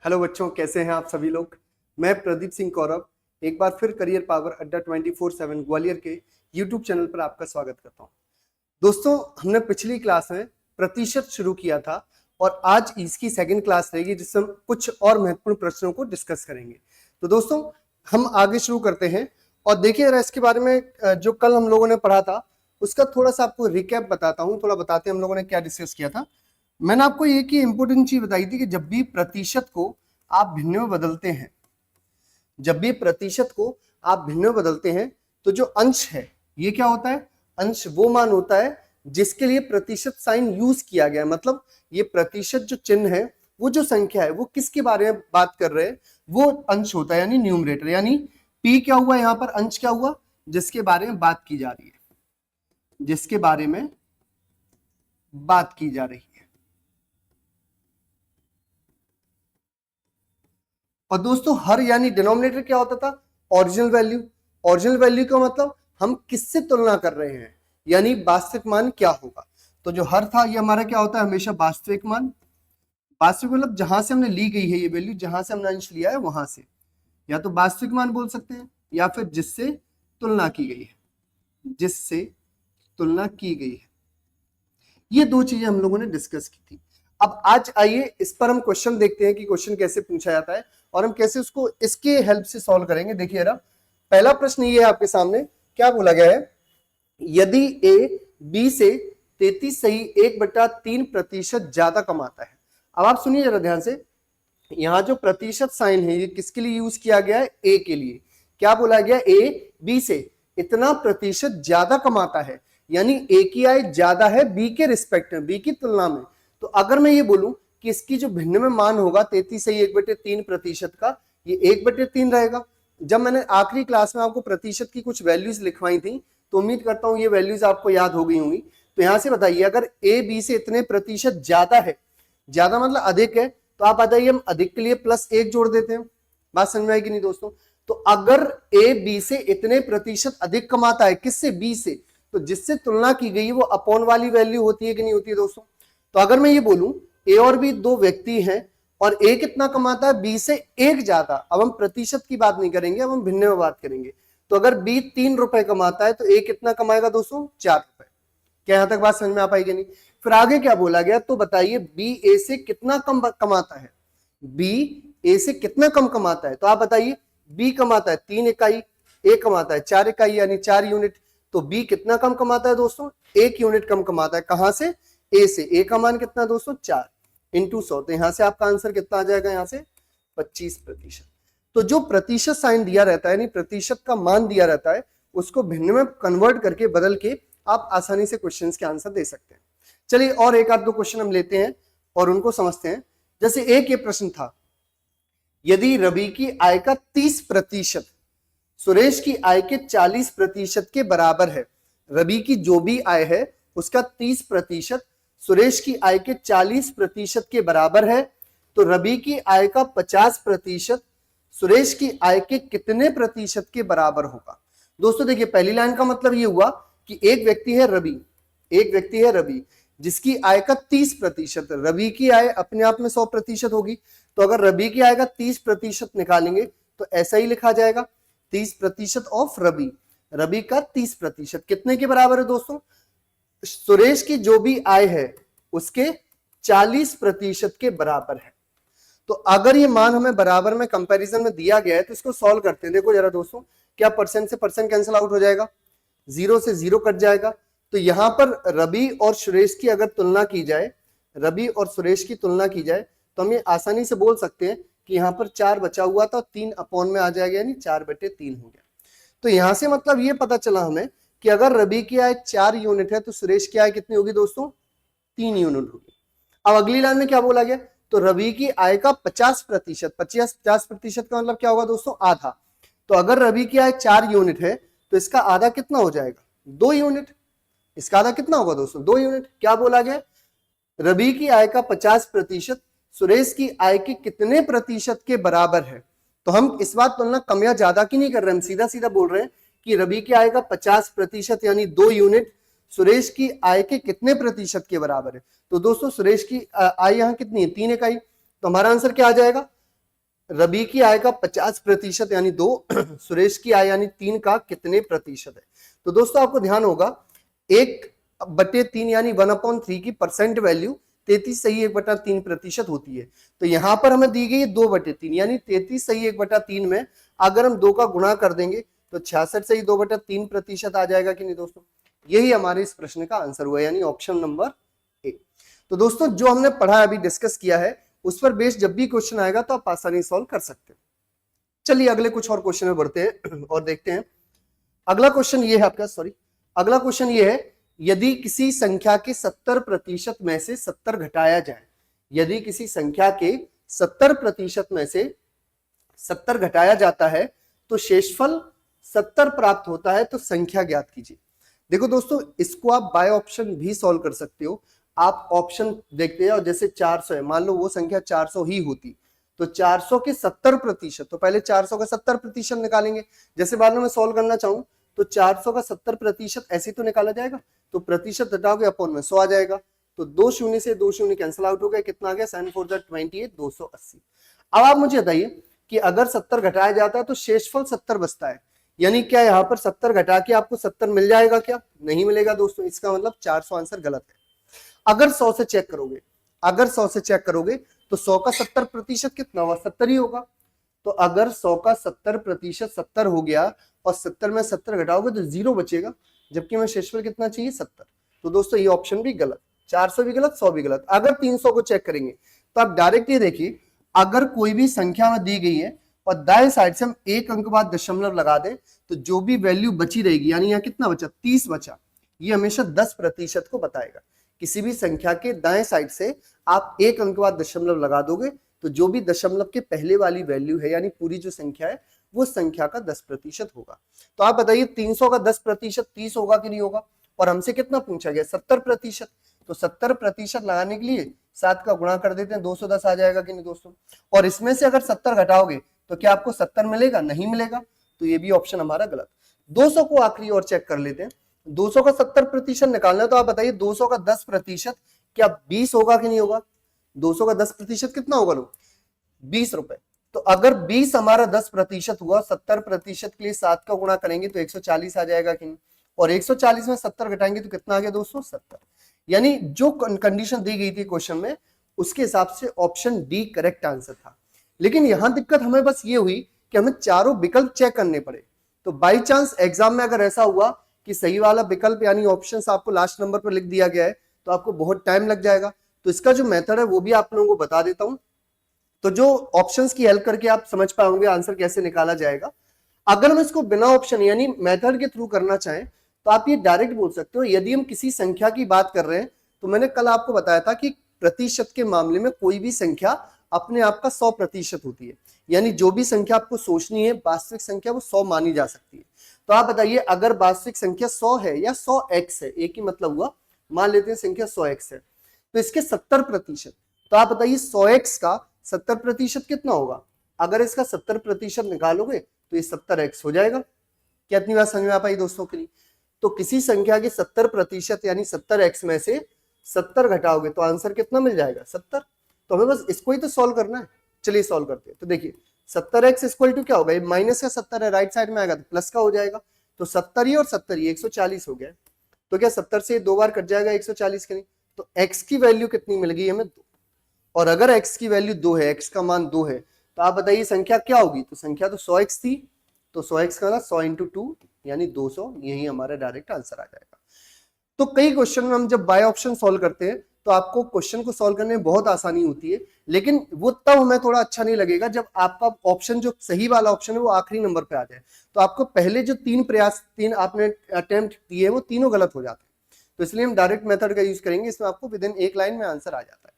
Hello बच्चों, कैसे हैं आप सभी लोग। मैं प्रदीप सिंह कौरव एक बार फिर करियर पावर अड्डा 24/7 ग्वालियर के यूट्यूब चैनल पर आपका स्वागत करता हूं। दोस्तों, हमने पिछली क्लास में प्रतिशत शुरू किया था और आज इसकी सेकंड क्लास रहेगी जिसमें हम कुछ और महत्वपूर्ण प्रश्नों को डिस्कस करेंगे। तो दोस्तों, हम आगे शुरू करते हैं और देखिए जरा इसके बारे में जो कल हम लोगों ने पढ़ा था उसका थोड़ा सा आपको रिकैप बताता हूँ। थोड़ा बताते हैं हम लोगों ने क्या डिस्कस किया था। मैंने आपको एक ही इंपॉर्टेंट चीज बताई थी कि जब भी प्रतिशत को आप भिन्न में बदलते हैं, जब भी प्रतिशत को आप भिन्न में बदलते हैं तो जो अंश है ये क्या होता है, अंश वो मान होता है जिसके लिए प्रतिशत साइन यूज किया गया है। मतलब ये प्रतिशत जो चिन्ह है, वो जो संख्या है वो किसके बारे में बात कर रहे हैं, वो अंश होता है यानी न्यूमरेटर। यानी पी क्या हुआ यहाँ पर, अंश क्या हुआ, जिसके बारे में बात की जा रही है, जिसके बारे में बात की जा रही है। और दोस्तों हर यानी डिनोमिनेटर क्या होता था, ओरिजिनल वैल्यू। ओरिजिनल वैल्यू का मतलब हम किससे तुलना कर रहे हैं, यानी वास्तविक मान क्या होगा। तो जो हर था ये हमारा क्या होता है, हमेशा वास्तविक मान। वास्तविक मतलब जहां से हमने ली गई है ये वैल्यू, जहां से हमने अंश लिया है वहां से, या तो वास्तविक मान बोल सकते हैं या फिर जिससे तुलना की गई है, जिससे तुलना की गई है। ये दो चीजें हम लोगों ने डिस्कस की थी। अब आज आइए इस पर हम क्वेश्चन देखते हैं कि क्वेश्चन कैसे पूछा जाता है और हम कैसे उसको इसके हेल्प से सॉल्व करेंगे। देखिए जरा, पहला प्रश्न ये है आपके सामने, क्या बोला गया है, यदि ए बी से 33.1/3% ज्यादा कमाता है। अब आप सुनिए जरा ध्यान से, यहां जो प्रतिशत साइन है ये किसके लिए यूज किया गया है, ए के लिए। क्या बोला गया, ए बी से इतना प्रतिशत ज्यादा कमाता है, यानी ए की आय ज्यादा है बी के रिस्पेक्ट में, बी की तुलना में। तो अगर मैं ये बोलूं कि इसकी जो भिन्न में मान होगा 33.1/3% का, ये 1/3 रहेगा। जब मैंने आखिरी क्लास में आपको प्रतिशत की कुछ वैल्यूज लिखवाई थी तो उम्मीद करता हूं ये वैल्यूज आपको याद हो गई होंगी। तो यहां से बताइए, अगर ए बी से इतने प्रतिशत ज्यादा है, ज्यादा मतलब अधिक है, तो आप बताइए हम अधिक के लिए +1 जोड़ देते हैं। बात समझ में आएगी नहीं दोस्तों। तो अगर ए बी से इतने प्रतिशत अधिक कमाता है, किससे, बी से, तो जिससे तुलना की गई वो अपॉन वाली वैल्यू होती है कि नहीं होती है दोस्तों। तो अगर मैं ये बोलूं ए और बी दो व्यक्ति हैं और ए कितना कमाता है, बी से 1 ज्यादा। अब हम प्रतिशत की बात नहीं करेंगे, अब हम भिन्न में बात करेंगे। तो अगर बी 3 रुपए कमाता है तो ए कितना कमाएगा दोस्तों, 4 रुपए। क्या यहां तक बात समझ में आ पाएगी नहीं। फिर आगे क्या बोला गया, तो बताइए बी ए से कितना कम कमाता है, बी ए से कितना कम कमाता है। तो आप बताइए, बी कमाता है 3 इकाई, ए कमाता है 4 इकाई यानी 4 यूनिट। तो बी कितना कम कमाता है दोस्तों, 1 यूनिट कम कमाता है। कहां से, ए से। ए का मान कितना दोस्तों, 4 × 100। तो यहां से आपका आंसर कितना आ जाएगा, यहां से 25%। तो जो प्रतिशत साइन दिया रहता है, यानी प्रतिशत का मान दिया रहता है, उसको भिन्न में कन्वर्ट करके, बदल के आप आसानी से क्वेश्चंस के आंसर दे सकते हैं। चलिए और एक आध दो क्वेश्चन हम लेते हैं और उनको समझते हैं। जैसे एक ये प्रश्न था, यदि रवि की आय का 30% सुरेश की आय के 40% के बराबर है। रवि की जो भी आय है उसका 30% सुरेश की आय के 40% के बराबर है, तो रवि की आय का 50% सुरेश की आय के कितने प्रतिशत के बराबर होगा। दोस्तों देखिए, पहली लाइन का मतलब ये हुआ कि एक व्यक्ति है रवि, एक व्यक्ति है रवि जिसकी आय का 30%, रवि की आय अपने आप में 100% होगी। तो अगर रवि की आय का 30% निकालेंगे तो ऐसा ही लिखा जाएगा, 30% ऑफ रवि, रवि का 30% कितने के बराबर है दोस्तों, सुरेश की जो भी आय है उसके 40% के बराबर है। तो अगर ये मान हमें बराबर में कंपैरिजन में दिया गया है तो इसको सॉल्व करते हैं। देखो जरा दोस्तों, क्या परसेंट से परसेंट कैंसिल आउट हो जाएगा, 0 से 0 कट जाएगा। तो यहां पर रवि और सुरेश की अगर तुलना की जाए, रवि और सुरेश की तुलना की जाए तो हम ये आसानी से बोल सकते हैं कि यहां पर 4 बचा हुआ था, 3 अपॉन में आ जाएगा, यानी 4/3 हो गया। तो यहां से मतलब ये पता चला हमें कि अगर रवि की आय 4 यूनिट है तो सुरेश की आय कितनी होगी दोस्तों, 3 यूनिट होगी। अब अगली लाइन में क्या बोला गया, तो रवि की आय का 50%, 50% का मतलब क्या होगा दोस्तों, आधा। तो अगर रवि की आय 4 यूनिट है तो इसका आधा कितना हो जाएगा, 2 यूनिट। इसका आधा कितना होगा दोस्तों, 2 यूनिट। क्या बोला गया, रवि की आय का 50% सुरेश की आय के कितने प्रतिशत के बराबर है। तो हम इस बात तुलना कम या ज्यादा की नहीं कर रहे, हम सीधा सीधा बोल रहे हैं कि रवि की आय का 50% यानी 2 यूनिट सुरेश की आय के कितने प्रतिशत के बराबर है। तो दोस्तों सुरेश की आय यहाँ कितनी है, 3 इकाई। तो हमारा आंसर क्या आ जाएगा, रवि की आय का 50% यानी 2, सुरेश की आय यानी 3 का कितने प्रतिशत है? तो दोस्तों आपको ध्यान होगा 1/3 यानी 1/3 की परसेंट वैल्यू 33 सही 1/3% होती है। तो यहां पर हमें दी गई 2/3 यानी 33 सही 1/3 में अगर हम 2 का गुणा कर देंगे तो 66 सही 2/3% आ जाएगा कि नहीं दोस्तों? यही हमारे इस प्रश्न का आंसर हुआ, यानी ऑप्शन नंबर ए। तो दोस्तों जो हमने पढ़ा अभी डिस्कस किया है उस पर बेस जब भी क्वेश्चन आएगा तो आप आसानी सॉल्व कर सकते हैं। चलिए अगले कुछ और क्वेश्चन में बढ़ते हैं और देखते हैं। अगला क्वेश्चन ये है आपका, अगला क्वेश्चन ये है, यदि किसी संख्या के 70% में से 70 घटाया जाए, यदि किसी संख्या के 70% में से 70 घटाया जाता है तो शेषफल 70 प्राप्त होता है, तो संख्या ज्ञात कीजिए। देखो दोस्तों इसको आप बाय ऑप्शन भी सॉल्व कर सकते हो। आप ऑप्शन देखते हैं और जैसे 400 है, मान लो वो संख्या 400 ही होती तो 400 के 70%, तो पहले 400 का 70% निकालेंगे। जैसे मान लो मैं सॉल्व करना चाहूं तो 400 का 70% ऐसे तो निकाला जाएगा, तो प्रतिशत घटाओगे अपॉन में 100 आ जाएगा। तो 2 शून्य से 2 शून्य कैंसिल आउट हो गया, कितना आ गया 7 4 28, 280। अब आप मुझे बताइए कि अगर 70 घटाया जाता है तो शेषफल 70 बचता है, यानी क्या यहाँ पर 70 घटा के आपको 70 मिल जाएगा? क्या नहीं मिलेगा दोस्तों, इसका मतलब 400 आंसर गलत है। अगर 100 से चेक करोगे, अगर 100 से चेक करोगे तो 100 का 70% कितना होगा? 70 ही होगा। तो अगर 100 का 70% 70 हो गया और 70 में 70 घटाओगे तो 0 बचेगा, जबकि हमें शेषफल कितना चाहिए? 70। तो दोस्तों ये ऑप्शन भी गलत, 400 भी गलत, 100 भी गलत। अगर 300 को चेक करेंगे तो आप डायरेक्ट ये देखिए, अगर कोई भी संख्या में दी गई है और दाएं साइड से हम एक अंक बाद दशमलव लगा दें तो जो भी वैल्यू बची रहेगी, यानी यहाँ कितना बचा? 30 बचा, ये हमेशा 10% को बताएगा। किसी भी संख्या के दाएं साइड से आप एक अंक बाद दशमलव लगा दोगे तो जो भी दशमलव के पहले वाली वैल्यू है, यानी पूरी जो संख्या है वो संख्या का 10% होगा। तो आप बताइए 300 का 10% 30 होगा कि नहीं होगा? और हमसे कितना पूछा गया? 70%। तो 70% लगाने के लिए 7 का गुणा कर देते हैं, 210 आ जाएगा कि नहीं दोस्तों? और इसमें से अगर 70 घटाओगे तो क्या आपको 70 मिलेगा? नहीं मिलेगा। तो ये भी ऑप्शन हमारा गलत। 200 को आखिरी और चेक कर लेते हैं। 200 का 70% निकालना है तो आप बताइए 200 का 10% क्या 20 होगा कि नहीं होगा? 200 का 10% कितना होगा लोग? 20 रुपए। तो अगर 20 हमारा 10% हुआ, 70% के लिए 7 का गुणा करेंगे तो 140 आ जाएगा कि नहीं? और 140 में 70 घटाएंगे तो कितना आ गया दोस्तों? 70। यानी जो कंडीशन दी गई थी क्वेश्चन में उसके हिसाब से ऑप्शन डी करेक्ट आंसर था। लेकिन यहां दिक्कत हमें बस ये हुई कि हमें चारों विकल्प चेक करने पड़े। तो बाई चांस एग्जाम में अगर ऐसा हुआ कि सही वाला विकल्प यानी ऑप्शंस आपको लास्ट नंबर पर लिख दिया गया है तो आपको बहुत टाइम लग जाएगा। तो इसका जो मेथड है वो भी आप लोगों को बता देता हूं। तो जो ऑप्शंस की हेल्प करके आप समझ पाओगे आंसर कैसे निकाला जाएगा। अगर हम इसको बिना ऑप्शन यानी मेथड के थ्रू करना चाहें तो आप ये डायरेक्ट बोल सकते हो। यदि हम किसी संख्या की बात कर रहे हैं तो मैंने कल आपको बताया था कि प्रतिशत के मामले में कोई भी संख्या अपने आप का 100% होती है, यानी जो भी संख्या आपको सोचनी है वास्तविक संख्या वो 100 मानी जा सकती है। तो आप बताइए अगर वास्तविक संख्या 100 है या 100x है, एक ही मतलब हुआ, मान लेते हैं संख्या 100x है तो इसके 70%, तो आप बताइए 100x का 70% कितना होगा? अगर इसका 70% निकालोगे तो ये 70x हो जाएगा। क्या इतनी बात समझ में आ पाई दोस्तों के लिए? तो किसी संख्या के 70% यानी 70x में से 70 घटाओगे तो आंसर कितना मिल जाएगा? 70। तो हमें बस इसको ही तो सॉल्व करना है। चलिए सॉल्व करते हैं। तो देखिए 70x इक्वल टू क्या होगा? ये माइनस का 70 है, राइट साइड में आएगा तो प्लस का हो जाएगा। तो 70 ही और 70 ही 140 हो गया। तो क्या 70 से 2 बार कट जाएगा 140 के नहीं? तो x की वैल्यू कितनी मिल गई हमें? 2। और अगर x की वैल्यू 2 है, x का मान 2 है, तो आप बताइए संख्या क्या होगी? तो संख्या तो 100x थी, तो 100x का ना 100 इंटू 2 यानी 200, यही हमारा डायरेक्ट आंसर आ जाएगा। तो कई क्वेश्चन में हम जब बाय ऑप्शन सॉल्व करते हैं तो आपको क्वेश्चन को सॉल्व करने में बहुत आसानी होती है, लेकिन वो तब हमें थोड़ा अच्छा नहीं लगेगा जब आपका ऑप्शन जो सही वाला ऑप्शन है वो आखिरी नंबर पे आ जाए। तो आपको पहले जो 3 आपने अटेम्प्ट दिए वो तीनों गलत हो जाते हैं। तो इसलिए हम डायरेक्ट मेथड का यूज करेंगे, इसमें आपको विद इन एक लाइन में आंसर आ जाता है।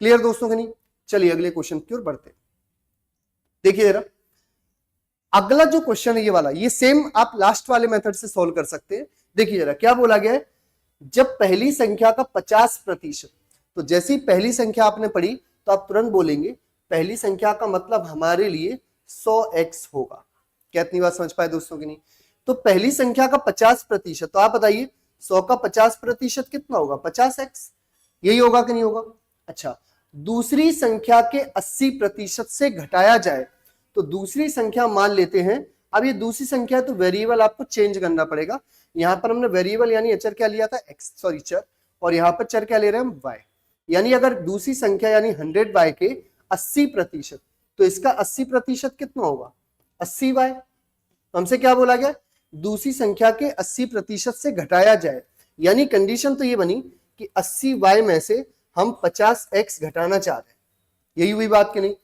क्लियर दोस्तों कि नहीं? चलिए अगले क्वेश्चन की ओर बढ़ते हैं। देखिए जरा अगला जो क्वेश्चन है ये वाला, ये सेम आप लास्ट वाले मेथड से सॉल्व कर सकते हैं। देखिए जरा क्या बोला गया है, जब पहली संख्या का 50%, तो जैसी पहली संख्या आपने पढ़ी तो आप तुरंत बोलेंगे पहली संख्या का मतलब हमारे लिए 100x होगा। क्या इतनी बात समझ पाए दोस्तों की नहीं? तो पहली संख्या का 50%, तो आप बताइए 100 का 50% कितना होगा? 50x, यही होगा कि नहीं होगा? अच्छा, दूसरी संख्या के 80% से घटाया जाए, तो दूसरी संख्या मान लेते हैं, अब ये दूसरी संख्या है तो वेरिएबल आपको चेंज करना पड़ेगा। यहां पर हमने वेरिएबल यानी अचर क्या लिया था, एक्स, सॉरी चर, और यहां पर चर क्या ले रहे हैं हम, वाई। यानी अगर दूसरी संख्या यानी 100y के 80%, तो इसका 80% कितना होगा, 80y। हमसे क्या बोला गया, दूसरी संख्या के 80% से घटाया जाए, यानी कंडीशन तो ये बनी कि 80y में से हम 50x घटाना चाह रहे हैं, यही हुई बात कि नहीं।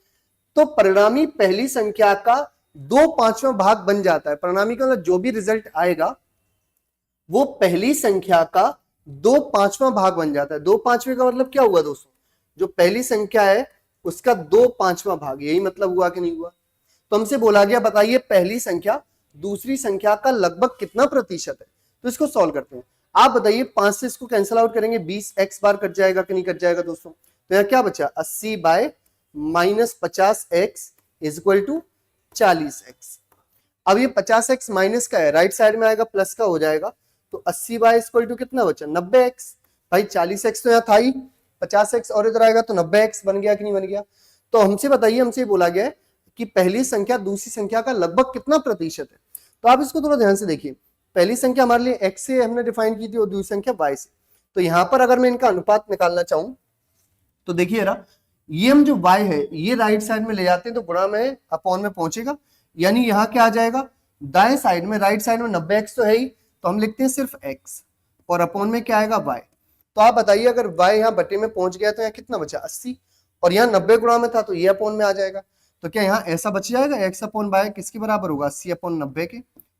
तो परिणामी पहली संख्या का 2/5वां भाग बन जाता है। परिणामी का मतलब जो भी रिजल्ट आएगा वो पहली संख्या का 2/5वां भाग बन जाता है। 2/5वें का मतलब क्या हुआ दोस्तों, जो पहली संख्या है उसका 2/5वां भाग, यही मतलब हुआ कि नहीं हुआ। तो हमसे बोला गया बताइए पहली संख्या दूसरी संख्या का लगभग कितना प्रतिशत है। तो इसको सॉल्व करते हैं। आप बताइए 5 से इसको कैंसिल आउट करेंगे, 20x बार कट जाएगा कि नहीं कट जाएगा दोस्तों। तो यहाँ क्या बचा, 80 bye -50x is equal to 40x। अब ये 50x माइनस का है, राइट साइड में आएगा प्लस का हो जाएगा, तो 80 बाय इक्वल टू कितना बचा, 90x। भाई 40x तो यहाँ था ही, 50x और इधर आएगा तो 90x बन गया कि नहीं बन गया। तो हमसे बताइए, हमसे बोला गया है कि पहली संख्या दूसरी संख्या का लगभग कितना प्रतिशत है। तो आप इसको थोड़ा ध्यान से देखिए, पहली संख्या हमारे लिए x से हमने डिफाइन की थी और दूसरी संख्या y से। तो यहां पर अगर मैं इनका अनुपात निकालना चाहूं तो देखिए जरा, ये हम जो y है ये राइट साइड में ले जाते हैं तो गुणा में अपॉन में पहुंचेगा, यानी यहाँ क्या आ जाएगा, दाएं साइड में राइट साइड में 90x तो है ही, तो हम लिखते हैं सिर्फ x और अपॉन में क्या आएगा y। तो आप बताइए अगर y यहाँ बटे में पहुंच गया तो यहाँ कितना बचा 80, और यहाँ 90 गुणा में था तो ये अपॉन में आ जाएगा। तो क्या यहाँ ऐसा बच जाएगा, x अपॉन y किसके बराबर होगा, 80/90 के,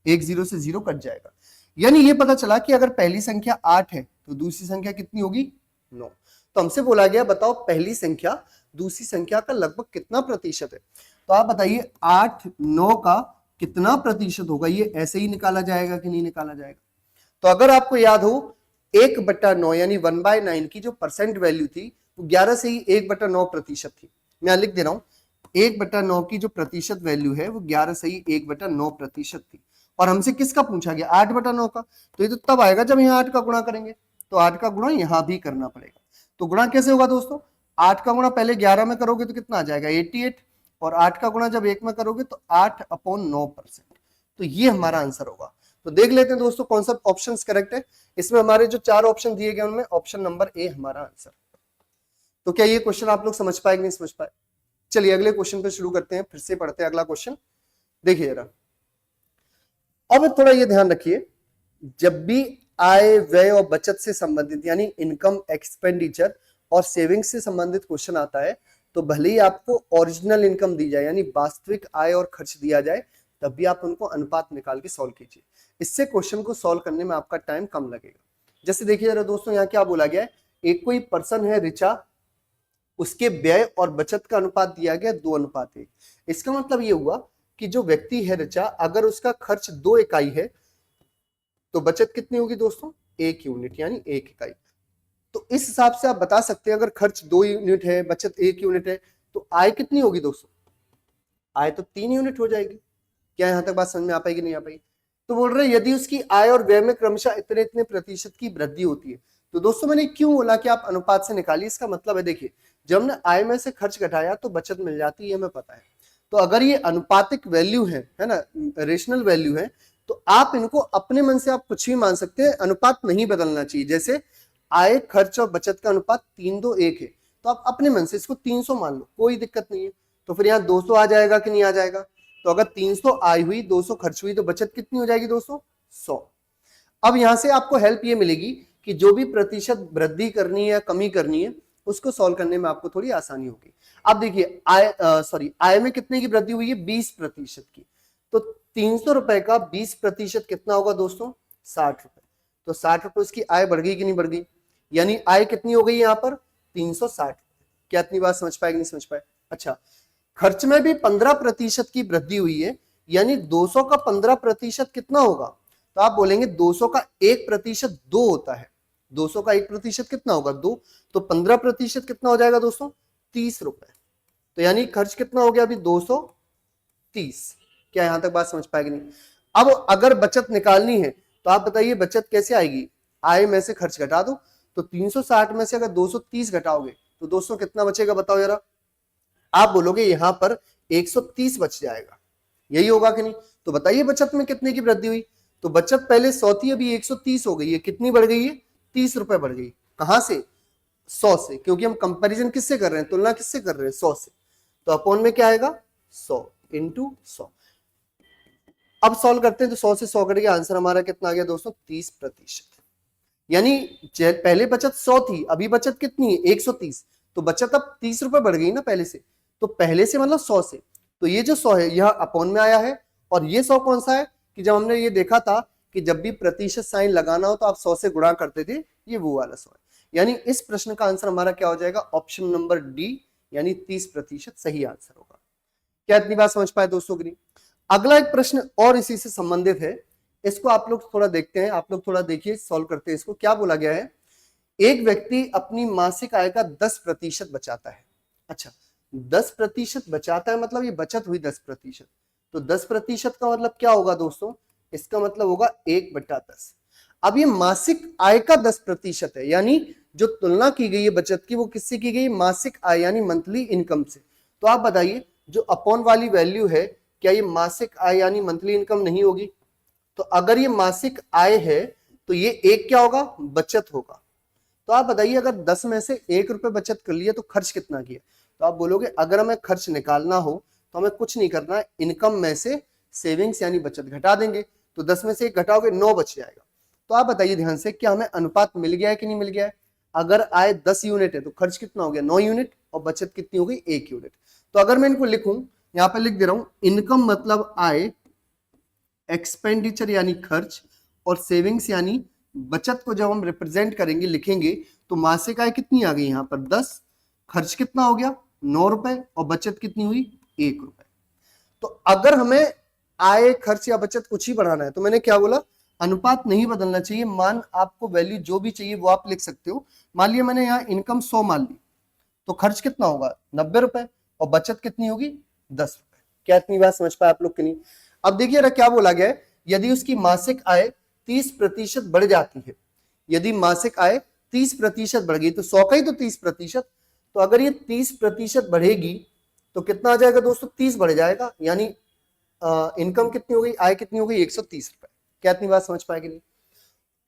एक 0 से 0 कट जाएगा। यानी ये पता चला कि अगर पहली संख्या 8 है तो दूसरी संख्या कितनी होगी, 9। तो हमसे बोला गया बताओ पहली संख्या दूसरी संख्या का लगभग कितना प्रतिशत है। तो आप बताइए 8 9 का कितना प्रतिशत होगा, ये ऐसे ही निकाला जाएगा कि नहीं निकाला जाएगा। तो अगर आपको याद हो 1/9 यानी 1/9 की जो परसेंट वैल्यू थी वो 11 से ही 1/9 प्रतिशत थी। मैं लिख दे रहा हूं 1/9 की जो प्रतिशत वैल्यू है वो 11 से ही 1/9 प्रतिशत थी। और हमसे किसका पूछा गया, 8/9 का। तो ये तो तब आएगा जब यहाँ 8 का गुणा करेंगे, तो 8 का गुणा यहाँ भी करना पड़ेगा। तो गुणा कैसे होगा दोस्तों, 8 का गुणा पहले 11 में करोगे तो कितना आ जाएगा 88, और 8 का गुणा जब 1 में करोगे तो 8/9%। तो ये हमारा आंसर होगा। तो देख लेते हैं दोस्तों कौन सा ऑप्शन करेक्ट है। इसमें हमारे जो 4 ऑप्शन दिए गए उनमें ऑप्शन नंबर ए हमारा आंसर। तो क्या ये क्वेश्चन आप लोग समझ पाए कि नहीं समझ पाए। चलिए अगले क्वेश्चन पे शुरू करते हैं, फिर से पढ़ते हैं अगला क्वेश्चन। देखिए जरा, अब थोड़ा ये ध्यान रखिए, जब भी आय व्यय और बचत से संबंधित यानी इनकम एक्सपेंडिचर और सेविंग्स से संबंधित क्वेश्चन आता है तो भले ही आपको ओरिजिनल इनकम दी जाए यानी वास्तविक आय और खर्च दिया जाए, तब भी आप उनको अनुपात निकाल के सॉल्व कीजिए। इससे क्वेश्चन को सॉल्व करने में आपका टाइम कम लगेगा। जैसे देखिए जरा दोस्तों, यहाँ क्या बोला गया है, एक कोई पर्सन है रिचा, उसके व्यय और बचत का अनुपात दिया गया 2:1। इसका मतलब ये हुआ कि जो व्यक्ति है रिचा, अगर उसका खर्च 2 इकाई है तो बचत कितनी होगी दोस्तों, 1 यूनिट यानी 1 इकाई। तो इस हिसाब से आप बता सकते हैं अगर खर्च 2 यूनिट है बचत 1 यूनिट है तो आय कितनी होगी दोस्तों, आय तो 3 यूनिट हो जाएगी। क्या यहां तक बात समझ में आ पाएगी नहीं आ पाएगी। तो बोल रहे यदि उसकी आय और व्यय में क्रमशः इतने इतने प्रतिशत की वृद्धि होती है। तो दोस्तों मैंने क्यों बोला कि आप अनुपात से निकालिए, इसका मतलब है देखिए जब हमने आय में से खर्च घटाया तो बचत मिल जाती है, हमें पता है। तो अगर ये अनुपातिक वैल्यू है ना, रेशनल वैल्यू है, तो आप इनको अपने मन से आप कुछ भी मान सकते हैं, अनुपात नहीं बदलना चाहिए। जैसे आय खर्च और बचत का अनुपात 3:1 है, तो आप अपने मन से इसको 300 मान लो, कोई दिक्कत नहीं है। तो फिर यहाँ 200 आ जाएगा कि नहीं आ जाएगा। तो अगर 300 आय हुई 200 खर्च हुई तो बचत कितनी हो जाएगी दोस्तों, 100। अब यहां से आपको हेल्प ये मिलेगी कि जो भी प्रतिशत वृद्धि करनी है या कमी करनी है उसको सॉल्व करने में आपको थोड़ी आसानी होगी। अब देखिए आय में कितने की वृद्धि हुई है, 20% की। तो 300 रुपए का 20% कितना होगा दोस्तों, 60 रुपए। तो 60 रुपए उसकी आय बढ़ गई कि नहीं बढ़ गई, यानी आय कितनी हो गई यहाँ पर 360। क्या इतनी बात समझ पाए कि नहीं समझ पाए। अच्छा, खर्च में भी 15% की वृद्धि हुई है, यानी 200 का 15% कितना होगा। तो आप बोलेंगे 200 का 1% 2 होता है, 200 का 1% कितना होगा 2। तो 15% कितना हो जाएगा दोस्तों, 30 रुपए। तो यानी खर्च कितना हो गया अभी 230। क्या यहां तक बात समझ पाएगी नहीं। अब अगर बचत निकालनी है तो आप बताइए बचत कैसे आएगी, आय में से खर्च घटा दो। तो 360 में से अगर 230 घटाओगे तो दोस्तों कितना बचेगा बताओ जरा। आप बोलोगे यहां पर 130 बच जाएगा, यही होगा कि नहीं। तो बताइए बचत में कितने की वृद्धि हुई। तो बचत पहले 100 थी, अभी 130 हो गई है। कितनी बढ़ गई है? 30 रुपए बढ़ गई। कहां से? 100 से, क्योंकि हम कंपैरिजन किससे कर रहे हैं, तुलना किससे कर रहे हैं, 100 से। तो अपॉन में क्या आएगा? 100 इंटू 100। अब सॉल्व करते हैं तो 100 से 100 कट गया, आंसर हमारा कितना आ गया दोस्तों? 30%। यानी पहले बचत 100 थी, अभी बचत कितनी है? 130। तो बचत अब 30 रुपए बढ़ गई ना पहले से। तो पहले से मतलब 100 से, तो ये जो 100 है यह अपॉन में आया है। और ये 100 कौन सा है कि जब हमने ये देखा था कि जब भी प्रतिशत साइन लगाना हो तो आप 100 से गुणा करते थे, ये वो वाला 100 है। यानी इस प्रश्न का आंसर हमारा क्या हो जाएगा? ऑप्शन नंबर डी, यानी 30% सही आंसर होगा। क्या इतनी बात समझ पाए दोस्तों की नहीं? अगला एक प्रश्न और इसी से संबंधित है, इसको आप लोग थोड़ा देखते हैं, आप लोग थोड़ा देखिए, सॉल्व करते हैं इसको। क्या बोला गया है? एक व्यक्ति अपनी मासिक आय का 10% बचाता है। अच्छा, 10% बचाता है मतलब ये बचत हुई 10%। तो 10% का मतलब क्या होगा दोस्तों? इसका मतलब होगा 1/10। अब ये मासिक आय का 10% है, यानी जो तुलना की गई है बचत की वो किससे की गई? मासिक आय यानी मंथली इनकम से। तो आप बताइए जो अपॉन वाली वैल्यू है, क्या ये मासिक आय यानी मंथली इनकम नहीं होगी? तो अगर ये मासिक आय है तो ये एक क्या होगा? बचत होगा। तो आप बताइए अगर 10 में से 1 रुपए बचत कर लिया तो खर्च कितना किया? तो आप बोलोगे अगर हमें खर्च निकालना हो तो हमें कुछ नहीं करना है, इनकम में से सेविंग्स यानी बचत घटा देंगे। तो 10 में से 1 घटाओगे 9 बच जाएगा। तो आप बताइए ध्यान से, क्या हमें अनुपात मिल गया है कि नहीं मिल गया है? अगर आय 10 यूनिट है तो खर्च कितना हो गया? 9 यूनिट, और बचत कितनी हो गई? 1 यूनिट। तो अगर मैं इनको लिखूं, यहां पर लिख दे रहा हूं, इनकम मतलब आय, एक्सपेंडिचर यानी खर्च, और सेविंग्स यानी बचत को जब हम रिप्रेजेंट करेंगे, लिखेंगे, तो मासिक आय कितनी आ गई यहां पर? 10, खर्च कितना हो गया? 9 रुपए, और बचत कितनी हुई? 1 रुपए। तो अगर हमें आय, खर्च या बचत कुछ ही बढ़ाना है तो मैंने क्या बोला? अनुपात नहीं बदलना चाहिए। मान आपको वैल्यू जो भी चाहिए वो आप लिख सकते हो। मान लिया मैंने यहाँ इनकम 100 मान ली, तो खर्च कितना होगा? 90 रुपए, और बचत कितनी होगी? 10 रुपए। क्या इतनी बात समझ पाए आप लोग की नहीं? अब देखिए क्या बोला गया है, यदि उसकी मासिक आय 30% बढ़ जाती है, यदि मासिक आय 30% बढ़ गई, तो 100 का ही तो 30%, तो अगर ये 30% बढ़ेगी तो कितना आ जाएगा दोस्तों? 30 बढ़ जाएगा, यानी इनकम कितनी हो गई? आय कितनी हो गई? 130 रुपए। क्या इतनी बात समझ पाएगी नहीं?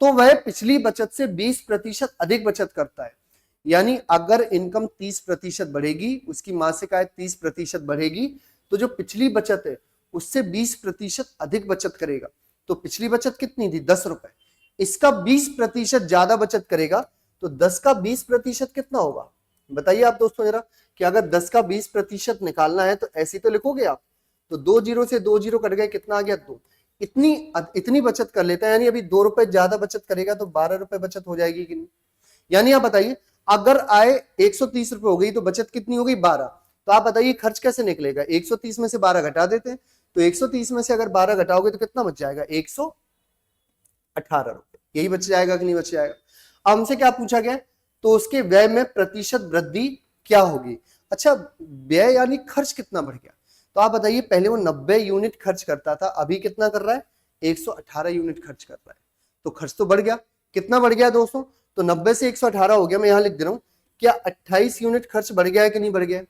तो वह पिछली बचत से 20% अधिक बचत करता है। यानी अगर इनकम 30% बढ़ेगी, उसकी मासिक आय 30% बढ़ेगी, तो जो पिछली बचत है उससे 20% अधिक बचत करेगा। तो पिछली बचत कितनी थी? 10 रुपए, इसका 20% ज्यादा बचत करेगा, तो 10 का 20% कितना होगा? बताइए आप दोस्तों जरा, कि अगर 10 का 20% निकालना है तो ऐसे तो लिखोगे आप। तो 2 जीरो से 2 जीरो कट गए, कितना आ गया? 2। इतनी बचत कर लेता है, यानी अभी 2 रुपए ज्यादा बचत करेगा तो 12 रुपए बचत हो जाएगी कि नहीं? यानी आप बताइए अगर आय 130 रुपए हो गई तो बचत कितनी हो गई? 12। तो आप बताइए खर्च कैसे निकलेगा? 130 में से 12 घटा देते हैं, तो 130 में से अगर 12 घटाओगे तो कितना बच जाएगा? 118 रुपए। यही बच जाएगा कि नहीं बच जाएगा? अब हमसे क्या पूछा गया? तो उसके व्यय में प्रतिशत वृद्धि क्या होगी? अच्छा, व्यय यानी खर्च कितना बढ़ गया? तो आप बताइए पहले वो 90 यूनिट खर्च करता था, अभी कितना कर रहा है? 118 यूनिट खर्च कर रहा है। तो खर्च तो बढ़ गया। कितना बढ़ गया दोस्तों? तो 90 से 118 हो गया, मैं यहां लिख दे रहा हूं। क्या 28 यूनिट खर्च बढ़ गया है कि नहीं बढ़ गया?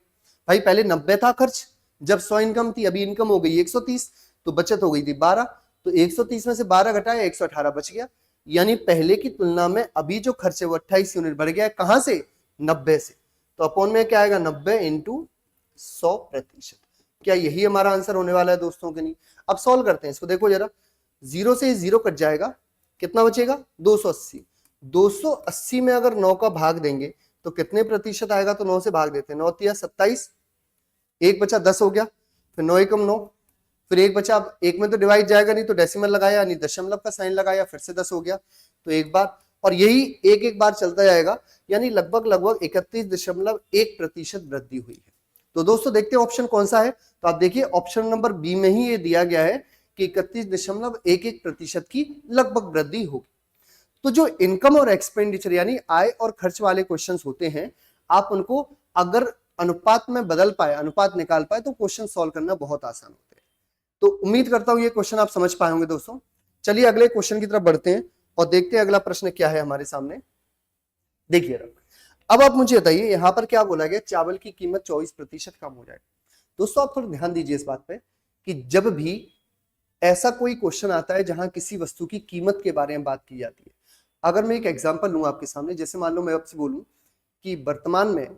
भाई पहले 90 था खर्च जब 100 इनकम थी, अभी इनकम हो गई 130, तो बचत हो गई थी 12। तो 130 में से 12 घटाया, 118 बच गया। यानी पहले की तुलना में अभी जो खर्च है वो 28 यूनिट बढ़ गया है। कहां से? 90 से। तो अपॉन में क्या आएगा? 90 इंटू 100%। क्या यही हमारा आंसर होने वाला है दोस्तों के नहीं? अब सॉल्व करते हैं इसको। देखो जरा, 0 से 0 कट जाएगा, कितना बचेगा? 280। 280 में अगर 9 का भाग देंगे तो कितने प्रतिशत आएगा? तो 9 से भाग देते हैं, 9 तिया 27, एक बचा 10 हो गया, फिर 9 एकम 9, फिर एक बचा। अब एक में तो डिवाइड जाएगा नहीं, तो डेसिमल लगाया यानी दशमलव का साइन लगाया, फिर से 10 हो गया, तो एक बार, और यही एक एक बार चलता जाएगा, यानी लगभग 31.1% वृद्धि हुई है। तो दोस्तों देखते हैं ऑप्शन कौन सा है। तो आप देखिए ऑप्शन नंबर बी में ही ये दिया गया है कि 31.11% की लगभग वृद्धि होगी। तो जो इनकम और एक्सपेंडिचर यानी आय और खर्च वाले क्वेश्चंस होते हैं, आप उनको अगर अनुपात में बदल पाए, अनुपात निकाल पाए, तो क्वेश्चन सॉल्व करना बहुत आसान होता है। तो उम्मीद करता हूं ये क्वेश्चन आप समझ पाए होंगे दोस्तों। चलिए अगले क्वेश्चन की तरफ बढ़ते हैं और देखते हैं अगला प्रश्न क्या है हमारे सामने। देखिए अब आप मुझे बताइए यहाँ पर क्या बोला गया, चावल की कीमत 24% कम हो जाएगी। दोस्तों आप थोड़ा ध्यान दीजिए इस बात पे कि जब भी ऐसा कोई क्वेश्चन आता है जहां किसी वस्तु की कीमत के बारे में बात की जाती है, अगर मैं एक एग्जांपल लूं आपके सामने, जैसे मान लो मैं आपसे बोलूं कि वर्तमान में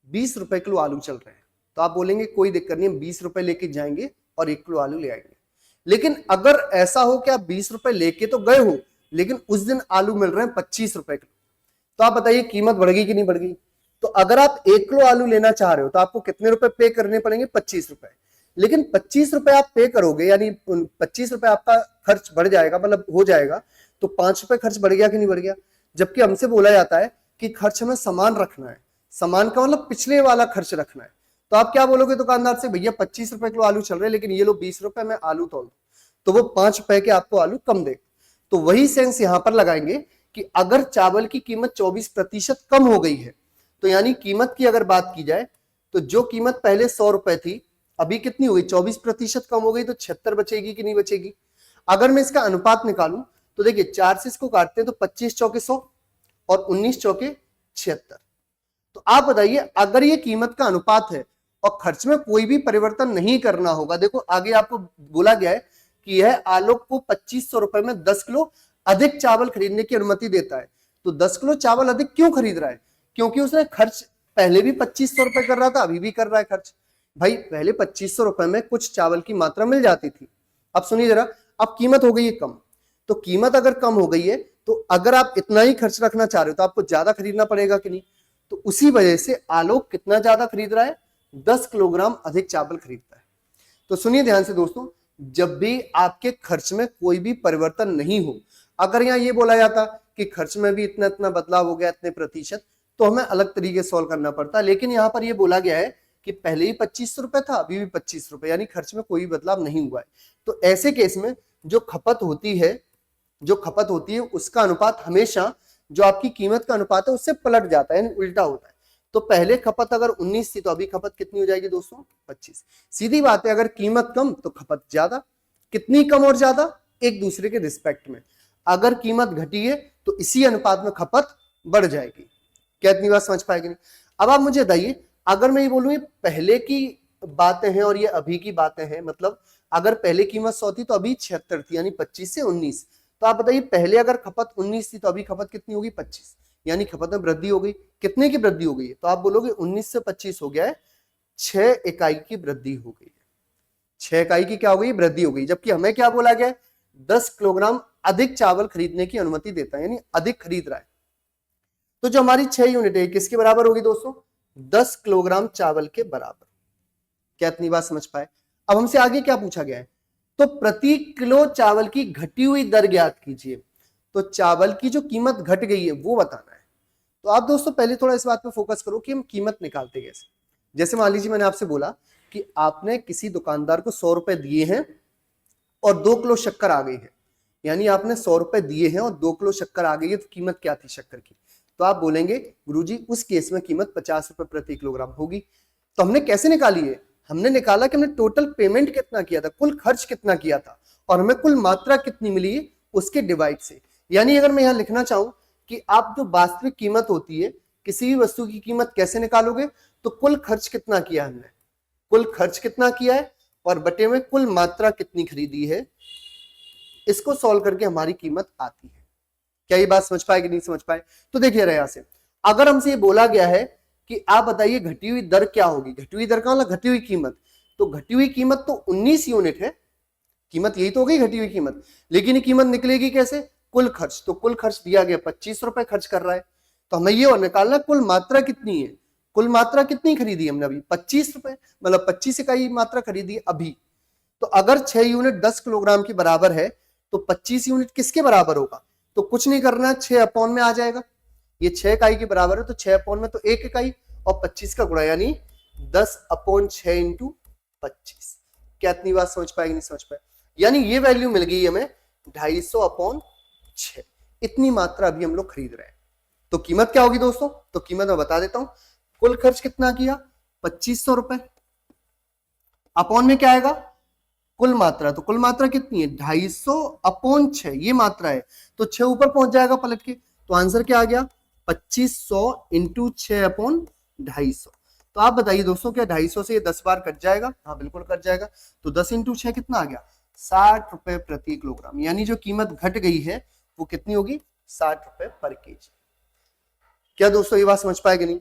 20 रुपए किलो आलू चल रहे हैं, तो आप बोलेंगे कोई दिक्कत नहीं, हम 20 रुपए लेके जाएंगे और 1 किलो आलू ले आएंगे। लेकिन अगर ऐसा हो कि आप 20 रुपए लेके तो गए हो, लेकिन उस दिन आलू मिल रहे हैं 25 रुपए किलो, तो आप बताइए कीमत बढ़ गई कि नहीं बढ़ गई? तो अगर आप 1 किलो आलू लेना चाह रहे हो तो आपको कितने रुपए पे करने पड़ेंगे? 25 रुपए। लेकिन 25 रुपए आप पे करोगे, यानी 25 रुपए आपका खर्च बढ़ जाएगा, मतलब हो जाएगा, तो 5 रुपए खर्च बढ़ गया कि नहीं बढ़ गया? जबकि हमसे बोला जाता है कि खर्च हमें समान रखना है, समान का मतलब पिछले वाला खर्च रखना है। तो आप क्या बोलोगे दुकानदार से, भैया 25 रुपए किलो आलू चल रहे हैं, लेकिन ये लो 20 रुपए में आलू तोल, तो वो 5 रुपए के आपको आलू कम दे। तो वही सेंस यहां पर लगाएंगे कि अगर चावल की कीमत 24% कम हो गई है, तो यानी कीमत की अगर बात की जाए तो जो कीमत पहले 100 रुपए थी, अभी कितनी हो गई? 24% कम हो गई, तो 76 बचेगी कि नहीं बचेगी? अगर मैं इसका अनुपात निकालूं तो देखिए 4 से इसको काटते हैं तो 25 चौके 100 और 19 चौके 76। तो आप बताइए अगर ये कीमत का अनुपात है और खर्च में कोई भी परिवर्तन नहीं करना होगा, देखो आगे आपको बोला गया है कि यह आलोक को 2500 रुपए में 10 किलो अधिक चावल खरीदने की अनुमति देता है। तो 10 किलो चावल अधिक क्यों खरीद रहा है? क्योंकि उसने खर्च पहले भी 2500 रुपए कर रहा था, अभी भी कर रहा है खर्च। भाई पहले 2500 रुपए में कुछ चावल की मात्रा मिल जाती थी, अब सुनिए जरा, अब कीमत हो गई है कम। तो कीमत अगर कम हो गई है तो अगर आप इतना ही खर्च रखना चाह रहे हो तो आपको ज्यादा खरीदना पड़ेगा कि नहीं? तो उसी वजह से आलोक कितना ज्यादा खरीद रहा है? 10 किलोग्राम अधिक चावल खरीदता है। तो सुनिए ध्यान से दोस्तों, जब भी आपके खर्च में कोई भी परिवर्तन नहीं हो, अगर यहाँ ये बोला जाता कि खर्च में भी इतना इतना बदलाव हो गया, इतने प्रतिशत, तो हमें अलग तरीके से सॉल्व करना पड़ता। लेकिन यहाँ पर ये बोला गया है कि पहले ही 25 रुपए था, अभी भी 25 रुपए, यानी खर्च में कोई बदलाव नहीं हुआ है। तो ऐसे केस में जो खपत होती है उसका अनुपात हमेशा जो आपकी कीमत का अनुपात है उससे पलट जाता है, यानी उल्टा होता है। तो पहले खपत अगर 19 थी तो अभी खपत कितनी हो जाएगी दोस्तों? 25। सीधी बात है, अगर कीमत कम तो खपत ज्यादा। कितनी कम और ज्यादा? एक दूसरे के रिस्पेक्ट में। अगर कीमत घटी है तो इसी अनुपात में खपत बढ़ जाएगी। क्या इतनी बात समझ पाएगी? नहीं। अब आप मुझे बताइए, अगर मैं ये बोलूं ये पहले की बातें हैं और ये अभी की बातें हैं, मतलब अगर पहले कीमत 100 थी तो अभी 76 थी, यानी 25 से 19। तो आप बताइए पहले अगर खपत 19 थी तो अभी खपत कितनी होगी? 25, यानी खपत में वृद्धि हो गई। कितने की वृद्धि हो गई है? तो आप बोलोगे 19 से 25 हो गया है, 6 इकाई की वृद्धि हो गई है। 6 इकाई की क्या हो गई? वृद्धि हो गई। जबकि हमें क्या बोला गया है? 10 किलोग्राम अधिक चावल खरीदने की अनुमति देता है, यानी अधिक खरीद रहा है। तो जो हमारी 6 यूनिट है किसके बराबर होगी दोस्तों? 10 किलोग्राम चावल के बराबर। क्या इतनी बात समझ पाए? अब हमसे आगे क्या पूछा गया है? तो प्रति किलो चावल की घटी हुई दर ज्ञात कीजिए। तो चावल की जो कीमत घट गई है वो बताना है। तो आप दोस्तों पहले थोड़ा इस बात पे फोकस करो कि हम कीमत निकालते कैसे। जैसे मान लीजिए मैंने आपसे बोला कि आपने किसी दुकानदार को 100 रुपए दिए हैं और 2 किलो शक्कर आ गई है, यानी आपने 100 रुपए दिए हैं और 2 किलो शक्कर आ गई है, तो कीमत क्या थी शक्कर की? तो आप बोलेंगे गुरुजी उस केस में कीमत 50 रुपए प्रति किलोग्राम होगी। तो हमने कैसे निकाली है? हमने निकाला कि हमने टोटल पेमेंट कितना किया था, कुल खर्च कितना किया था, और हमें कुल मात्रा कितनी मिली उसके डिवाइड से। यानी अगर मैं यहां लिखना चाहूं कि आप जो वास्तविक कीमत होती है किसी भी वस्तु की कीमत कैसे निकालोगे, तो कुल खर्च कितना किया हमने, कुल खर्च कितना किया है और बटे में कुल मात्रा कितनी खरीदी है, इसको सॉल्व करके हमारी कीमत आती है। क्या ये बात समझ पाए कि नहीं समझ पाए? तो देखिए यहां से अगर हमसे ये बोला गया है कि आप बताइए घटी हुई दर क्या होगी, घटी हुई दर का मतलब घटी हुई कीमत, तो घटी हुई कीमत तो 19 यूनिट है, कीमत यही तो हो गई घटी हुई कीमत। लेकिन ये कीमत निकलेगी कैसे? कुल खर्च, तो कुल खर्च दिया गया 25 रुपए खर्च कर रहा है, तो हमें ये और निकालना कुल मात्रा कितनी है। कुल मात्रा कितनी खरीदी हमने अभी? 25 रुपए, मतलब 25 इकाई मात्रा खरीदी अभी। तो अगर 6 यूनिट 10 किलोग्राम के बराबर है तो 25 यूनिट किसके बराबर होगा? तो कुछ नहीं करना है, 6 अपॉन में आ जाएगा। ये 6 इकाई के बराबर है तो 6 अपॉन में तो 1 इकाई और 25 का गुणा, यानी 10 अपॉन 6 इंटू 25। क्या इतनी बात समझ पाएगी? नहीं समझ पाए? यानी ये वैल्यू मिल गई हमें 250 अपॉन 6। इतनी मात्रा अभी हम लोग खरीद रहे हैं। तो कीमत क्या होगी दोस्तों? तो कीमत मैं बता देता हूं। कुल खर्च कितना किया? 2500 रुपए। अपॉन में क्या आएगा? कुल मात्रा, तो कुल मात्रा कितनी है? 250 अपॉन 6, ये मात्रा है, तो 6 ऊपर पहुंच जाएगा पलट के। तो आंसर क्या आ गया? 2500 इंटू 6/250। तो आप बताइए दोस्तों, क्या 250 से ये 10 बार कट जाएगा? हाँ बिल्कुल कट जाएगा। तो 10 इंटू 6 कितना आ गया? 60 रुपए प्रति किलोग्राम। यानी जो कीमत घट गई है वो कितनी होगी? 60 रुपए पर केजी। क्या दोस्तों ये बात समझ पाए कि नहीं?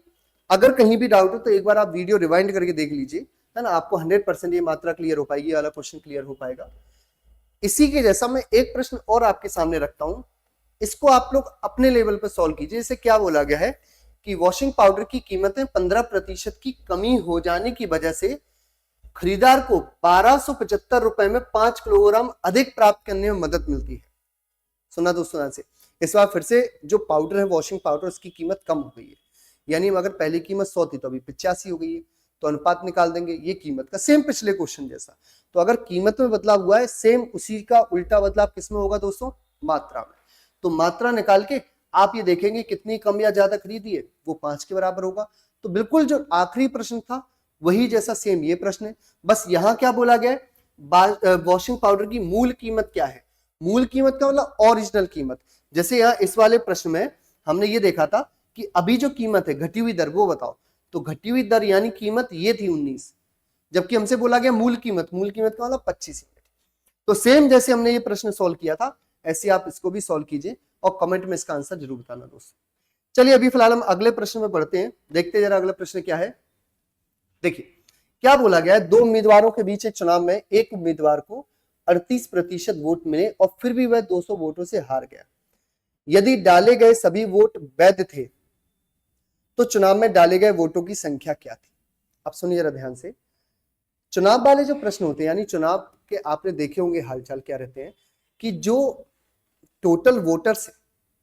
अगर कहीं भी डाउट हो तो एक बार आप वीडियो रिवाइंड करके देख लीजिए, है ना, आपको 100% ये मात्रा क्लियर हो पाएगी, ये वाला क्वेश्चन क्लियर हो पाएगा। इसी के जैसा मैं एक प्रश्न और आपके सामने रखता हूं, इसको आप लोग अपने लेवल पर सॉल्व कीजिए। इसे क्या बोला गया है कि वॉशिंग पाउडर की कीमतें 15% की कमी हो जाने की वजह से खरीदार को 1275 रुपए में 5 किलोग्राम अधिक प्राप्त करने में मदद मिलती है। सुना दोस्तों ध्यान से, इस बार फिर से जो पाउडर है वॉशिंग पाउडर, उसकी कीमत कम हो गई है। यानी अगर पहली कीमत 100 थी तो अभी 85 हो गई है। तो अनुपात निकाल देंगे ये कीमत का, सेम पिछले क्वेश्चन जैसा। तो अगर कीमत में बदलाव हुआ है, सेम उसी का उल्टा बदलाव किसमें होगा दोस्तों? मात्रा में। तो मात्रा निकाल के आप ये देखेंगे कितनी कम या ज्यादा खरीदी है, वो 5 के बराबर होगा। तो बिल्कुल जो आखिरी प्रश्न था वही जैसा सेम ये प्रश्न है। बस यहाँ क्या बोला गया है, वॉशिंग पाउडर की मूल कीमत क्या है? मूल कीमत का मतलब ओरिजिनल कीमत। जैसे यहाँ इस वाले प्रश्न में हमने ये देखा था कि अभी जो कीमत है घटी हुई दर वो बताओ। तो घटी हुई दर यानी कीमत ये थी 19, जबकि हमसे बोला गया मूल कीमत। मूल कीमत का मतलब 25 यूनिट। तो सेम जैसे हमने ये प्रश्न सॉल्व किया था ऐसे आप इसको भी सॉल्व कीजिए और कमेंट में इसका आंसर जरूर बताना दोस्तों। चलिए अभी फिलहाल हम अगले प्रश्न में बढ़ते हैं, देखते हैं जरा अगला प्रश्न क्या है। देखिए क्या बोला गया है, दो उम्मीदवारों के बीच एक चुनाव में एक उम्मीदवार को 38% वोट मिले और फिर भी वह 200 वोटों से हार गया। यदि डाले गए सभी वोट वैध थे तो चुनाव में डाले गए वोटों की संख्या क्या थी? अब सुनिए जरा ध्यान से। चुनाव वाले जो प्रश्न होते हैं, यानी चुनाव के आपने देखे होंगे हालचाल क्या रहते हैं कि जो टोटल वोटर्स है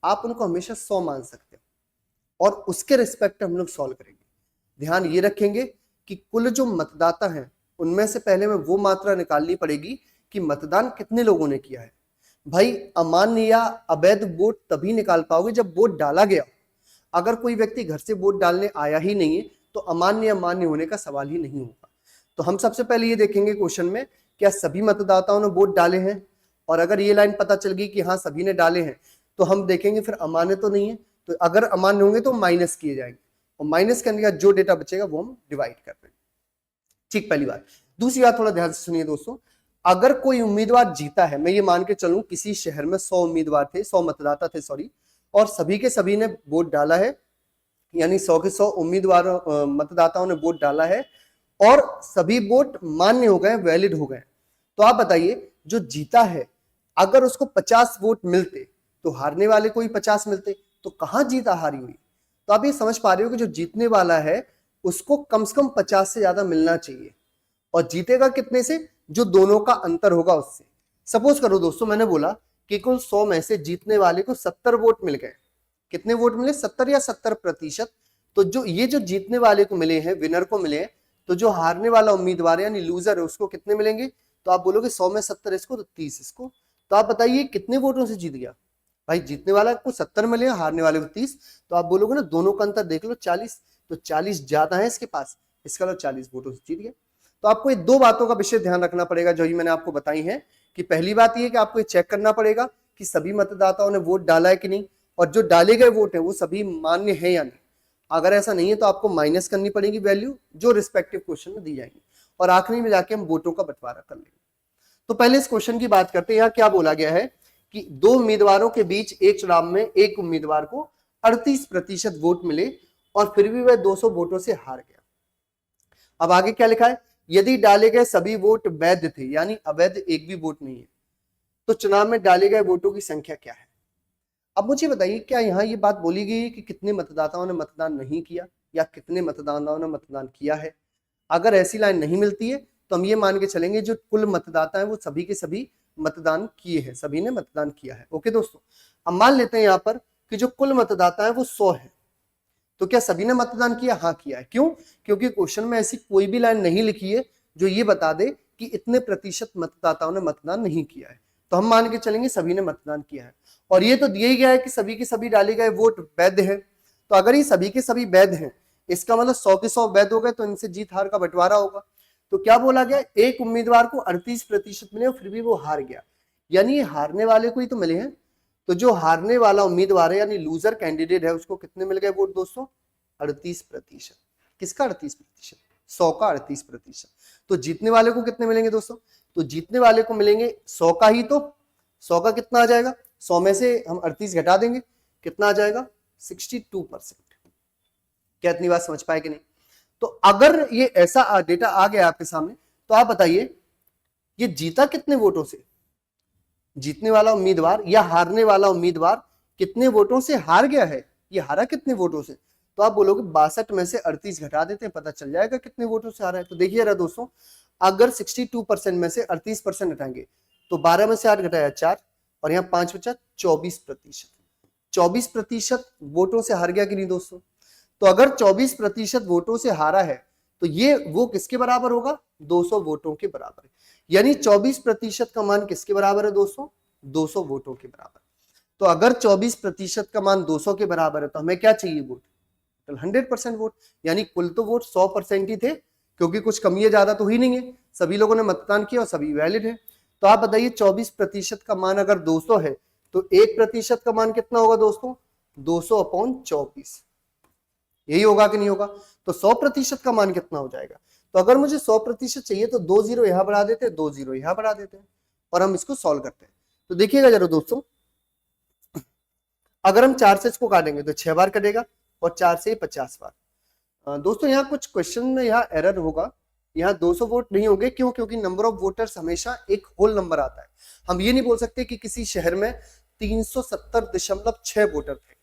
आप उनको हमेशा 100 मान सकते हो और उसके रिस्पेक्ट हम लोग सॉल्व करेंगे। ध्यान ये रखेंगे कि कुल जो मतदाता हैं उनमें से पहले में वो मात्रा निकालनी पड़ेगी कि मतदान कितने लोगों ने किया है। भाई अमान्य या अवैध वोट तभी निकाल पाओगे जब वोट डाला गया। अगर कोई व्यक्ति घर से वोट डालने आया ही नहीं है तो अमान्य अमान्य होने का सवाल ही नहीं होगा। तो हम सबसे पहले ये देखेंगे क्वेश्चन में, क्या सभी मतदाताओं ने वोट डाले हैं? और अगर ये लाइन पता चल गई कि हाँ सभी ने डाले हैं तो हम देखेंगे फिर अमान्य तो नहीं है। तो अगर अमान्य होंगे तो माइनस किए जाएंगे और माइनस करने का जो डेटा बचेगा वो हम डिवाइड कर देंगे। ठीक, पहली बात। दूसरी बात थोड़ा ध्यान से सुनिए दोस्तों, अगर कोई उम्मीदवार जीता है, मैं ये मान के चलूं किसी शहर में 100 उम्मीदवार थे, 100 मतदाता थे सॉरी, और सभी के सभी ने वोट डाला है, यानी 100 के 100 उम्मीदवारों मतदाताओं ने वोट डाला है और सभी वोट मान्य हो गए, वैलिड हो गए। तो आप बताइए जो जीता है अगर उसको 50 वोट मिलते तो हारने वाले को ही 50 मिलते, तो कहां जीता हारी हुई? तो आप ये समझ पा रहे हो कि जो जीतने वाला है उसको कम से कम 50 से ज्यादा मिलना चाहिए। और जीतेगा कितने से? जो दोनों का अंतर होगा उससे। सपोज करो दोस्तों मैंने बोला कि कुल 100 में से जीतने वाले को 70 वोट मिल गए। कितने वोट मिले? 70 या 70%। तो जो ये जो जीतने वाले को मिले हैं, विनर को मिले हैं, तो जो हारने वाला उम्मीदवार यानी लूजर है उसको कितने मिलेंगे? तो आप बोलोगे 100 में 70 इसको तो 30 इसको। तो आप बताइए कितने वोटों से जीत गया? भाई जीतने वाला को 70 मिले, हारने वाले को 30। तो आप बोलोगे ना दोनों का अंतर देख लो 40, तो 40 ज्यादा है इसके पास, इसका मतलब 40 वोटों से जीत गया। तो आपको ये दो बातों का विशेष ध्यान रखना पड़ेगा जो ही मैंने आपको बताई है कि पहली बात ये कि आपको ये चेक करना पड़ेगा कि सभी मतदाताओं ने वोट डाला है कि नहीं और जो डाले गए वोट है वो सभी मान्य है या नहीं। अगर ऐसा नहीं है तो आपको माइनस करनी पड़ेगी वैल्यू जो रिस्पेक्टिव क्वेश्चन में दी जाएगी और आखिरी में जाके हम वोटों का बंटवारा कर लेंगे। तो पहले इस क्वेश्चन की बात करते हैं। यहाँ क्या बोला गया है कि दो उम्मीदवारों के बीच एक चुनाव में एक उम्मीदवार को 38% वोट मिले और फिर भी वह 200 वोटों से हार गया। अब आगे क्या लिखा है, यदि डाले गए सभी वोट वैध थे, यानी अवैध एक भी वोट नहीं है, तो चुनाव में डाले गए वोटों की संख्या क्या है? अब मुझे बताइए क्या यहाँ ये बात बोली गई है कि कितने मतदाताओं ने मतदान नहीं किया या कितने मतदाताओं ने मतदान किया है? अगर ऐसी लाइन नहीं मिलती है तो हम ये मान के चलेंगे जो कुल मतदाता है वो सभी के सभी मतदान किए हैं, सभी ने मतदान किया है। ओके दोस्तों, अब मान लेते हैं यहाँ पर कि जो कुल मतदाता है वो 100 है, तो क्या सभी ने मतदान किया? हाँ किया है। क्यों? क्योंकि क्वेश्चन में ऐसी कोई भी लाइन नहीं लिखी है जो ये बता दे कि इतने प्रतिशत मतदाताओं ने मतदान नहीं किया है। तो हम मान के चलेंगे सभी ने मतदान किया है और ये तो दिया ही गया है कि सभी के सभी डाले गए वोट वैध है। तो अगर ये सभी के सभी वैध हैं इसका मतलब 100 के 100 वैध हो गए तो इनसे जीत हार का बंटवारा होगा। तो क्या बोला गया, एक उम्मीदवार को 38% मिले और फिर भी वो हार गया, यानी ये हारने वाले को ही तो मिले हैं। तो जो हारने वाला उम्मीदवार है यानी लूजर कैंडिडेट है उसको कितने मिल गए वोट दोस्तों? 38%। किसका 38%? 100 का 38%। तो जीतने वाले को कितने मिलेंगे दोस्तों? तो जीतने वाले को मिलेंगे 100 का ही, तो 100 का कितना आ जाएगा? 100 में से हम 38 घटा देंगे, कितना आ जाएगा? 62%। क्या इतनी बात समझ पाए कि नहीं? तो अगर ये ऐसा डेटा आ गया आपके सामने तो आप बताइए ये जीता कितने वोटों से? जीतने वाला उम्मीदवार या हारने वाला उम्मीदवार कितने वोटों से हार गया है? ये हारा कितने वोटों से? तो आप बोलोगे 62 में से 38 घटा देते हैं, पता चल जाएगा कितने वोटों से हारा है। तो देखिए रहा दोस्तों, अगर 62% में से 38% हटाएंगे तो 12 में से 8 घटाया 4 और यहाँ 5 बचा 24%। 24% वोटों से हार गया कि नहीं दोस्तों? तो अगर 24% वोटों से हारा है तो ये वो किसके बराबर होगा? 200 वोटों के बराबर है। यानी 24% का मान किसके बराबर है दोस्तों? 200 वोटों के बराबर। तो अगर 24% का मान 200 के बराबर है तो हमें क्या चाहिए? वोट 100% वोट, यानी कुल तो वोट 100% ही थे, क्योंकि कुछ कमी है ज्यादा तो ही नहीं है, सभी लोगों ने मतदान किया और सभी वैलिड है। तो आप बताइए 24% का मान अगर 200 है तो 1% का मान कितना होगा दोस्तों? 200/24। यही होगा कि नहीं होगा? तो 100% का मान कितना हो जाएगा? तो अगर मुझे 100% चाहिए तो 2 जीरो यहां बढ़ा देते हैं, 2 जीरो यहां बढ़ा देते हैं और हम इसको सॉल्व करते हैं। तो देखिएगा जरा दोस्तों, अगर हम 4 से इसको काटेंगे तो 6 बार कटेगा और 4 से 50 बार। दोस्तों यहाँ कुछ क्वेश्चन में यहाँ एरर होगा, यहाँ 200 वोट नहीं होंगे। क्यों? क्योंकि नंबर ऑफ वोटर्स हमेशा एक होल नंबर आता है। हम ये नहीं बोल सकते कि किसी शहर में 370.6 वोटर थे।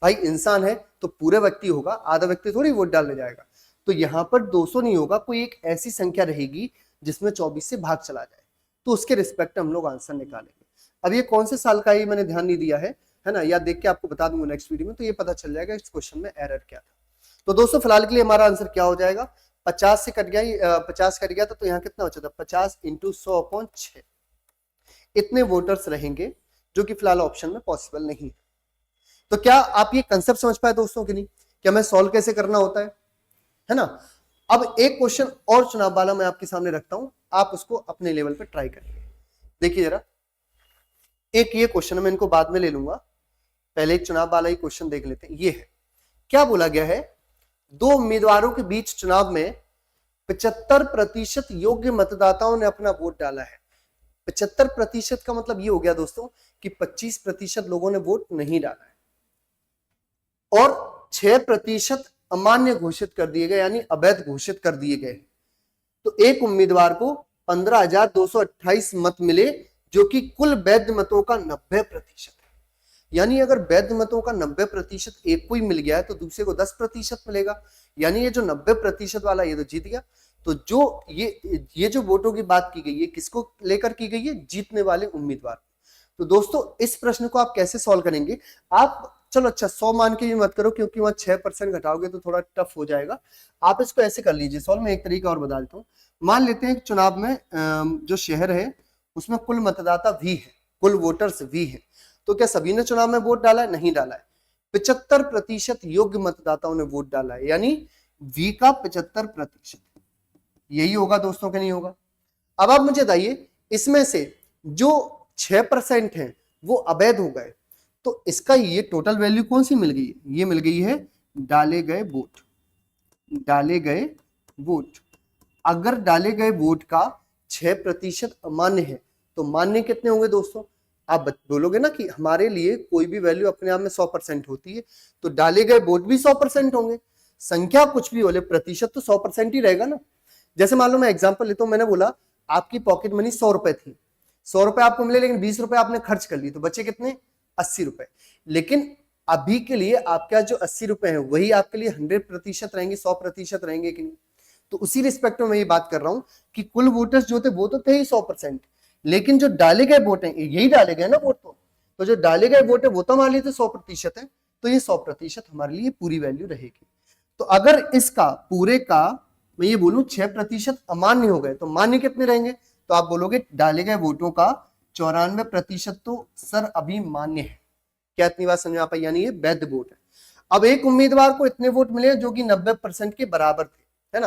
भाई इंसान है तो पूरे व्यक्ति होगा, आधा व्यक्ति थोड़ी वोट डालने जाएगा। तो यहाँ पर 200 नहीं होगा, कोई एक ऐसी संख्या रहेगी जिसमें 24 से भाग चला जाए, तो उसके रिस्पेक्ट हम लोग आंसर निकालेंगे। अब ये कौन से साल का ये मैंने ध्यान नहीं दिया है ना, या देख के आपको बता दूंगा नेक्स्ट वीडियो में, तो ये पता चल जाएगा इस क्वेश्चन में एरर क्या था। तो दोस्तों फिलहाल के लिए हमारा आंसर क्या हो जाएगा? 50 से कट गया, 50 कट गया था तो यहाँ कितना बचा था? 50 × 100/6 इतने वोटर्स रहेंगे, जो कि फिलहाल ऑप्शन में पॉसिबल नहीं है। तो क्या आप ये कंसेप्ट समझ पाए दोस्तों कि नहीं? क्या मैं सॉल्व कैसे करना होता है ना? अब एक क्वेश्चन और चुनाव वाला मैं आपके सामने रखता हूं, आप उसको अपने लेवल पे ट्राई करिए। देखिए जरा, एक ये क्वेश्चन मैं इनको बाद में ले लूंगा, पहले एक चुनाव वाला ही क्वेश्चन देख लेते हैं। ये है, क्या बोला गया है? 2 उम्मीदवारों के बीच चुनाव में 75% योग्य मतदाताओं ने अपना वोट डाला है। 75% का मतलब ये हो गया दोस्तों कि 25% लोगों ने वोट नहीं डाला है और 6% अमान्य घोषित कर दिए गए, यानी अवैध घोषित कर दिए गए। तो एक उम्मीदवार को 15,228 मत मिले, जो कि कुल वैध मतों का 90% है। यानी अगर वैध मतों का 90% एक को ही मिल गया है तो दूसरे को 10% मिलेगा, यानी ये जो 90% वाला ये तो जीत गया। तो जो ये जो वोटों की बात की गई है किसको लेकर की गई है? जीतने वाले उम्मीदवार। तो दोस्तों इस प्रश्न को आप कैसे सॉल्व करेंगे? आप चलो अच्छा 100 मान के भी मत करो, क्योंकि वहां 6% घटाओगे तो थोड़ा टफ हो जाएगा। आप इसको ऐसे कर लीजिए सॉल्व। मैं एक तरीका और बता देता हूँ। मान लेते हैं चुनाव में जो शहर है उसमें कुल मतदाता V है, कुल वोटर्स V है। तो क्या सभी ने चुनाव में वोट डाला है? नहीं डाला है। 75% योग्य मतदाताओं ने वोट डाला है, यानी V का 75%। यही होगा दोस्तों कि नहीं होगा? अब आप मुझे बताइए, इसमें से जो 6% है वो अवैध हो गए, तो इसका ये टोटल वैल्यू कौन सी मिल गई है? ये मिल गई है डाले गए वोट। डाले गए वोट, अगर डाले गए वोट का 6% अमान्य है तो मान्य कितने होंगे दोस्तों? आप बोलोगे ना कि हमारे लिए कोई भी वैल्यू अपने आप में 100% होती है, तो डाले गए वोट भी 100% होंगे। संख्या कुछ भी हो ले, प्रतिशत तो 100% ही रहेगा ना। जैसे मान लो मैं एग्जांपल लेता हूं, मैंने बोला आपकी पॉकेट मनी 100 रुपए थी, 100 रुपए आपको मिले, लेकिन 20 रुपए आपने खर्च कर लिए, तो बचे कितने? 80 रुपए। लेकिन अभी के लिए आपके जो 80 रुपए हैं वही आपके लिए 100% रहेंगे, 100% रहेंगे कि नहीं? तो उसी रिस्पेक्ट में मैं ये बात कर रहा हूं कि कुल वोटर्स जो थे वो तो थे ही 100%, लेकिन जो डाले गए वोट हैं यही डाले गए ना वोट, तो जो डाले गए वोट है वो तो हमारे लिए तो 100% है, तो ये 100% हमारे लिए पूरी वैल्यू रहेगी। तो अगर इसका पूरे का मैं ये बोलूं 6% अमान्य हो गए तो मान्य कितने रहेंगे? तो आप बोलोगे डाले गए वोटों का 94% तो सर अभी मान्य है। क्या इतनी बात समझ में आ पाई? यानी ये वैध वोट है। अब एक उम्मीदवार को इतने वोट मिले जो कि 90% के बराबर थे, है ना?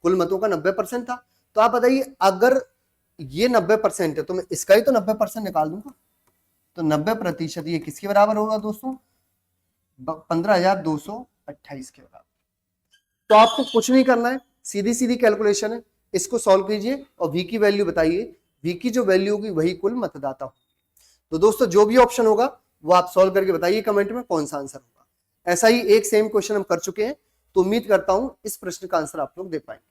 कुल मतों का 90% था। तो आप बताइए अगर ये 90% है तो मैं इसका ही तो 90% निकाल दूंगा। तो 90% ये किसके बराबर होगा दोस्तों? 15,228 के बराबर। तो आपको कुछ नहीं करना है, सीधी सीधी कैलकुलेशन है, इसको सॉल्व कीजिए और v की वैल्यू बताइए, v की जो वैल्यू होगी वही कुल मतदाता हो। तो दोस्तों जो भी ऑप्शन होगा वो आप सॉल्व करके बताइए कमेंट में कौन सा आंसर होगा। ऐसा ही एक सेम क्वेश्चन हम कर चुके हैं, तो उम्मीद करता हूं इस प्रश्न का आंसर आप लोग दे पाएंगे।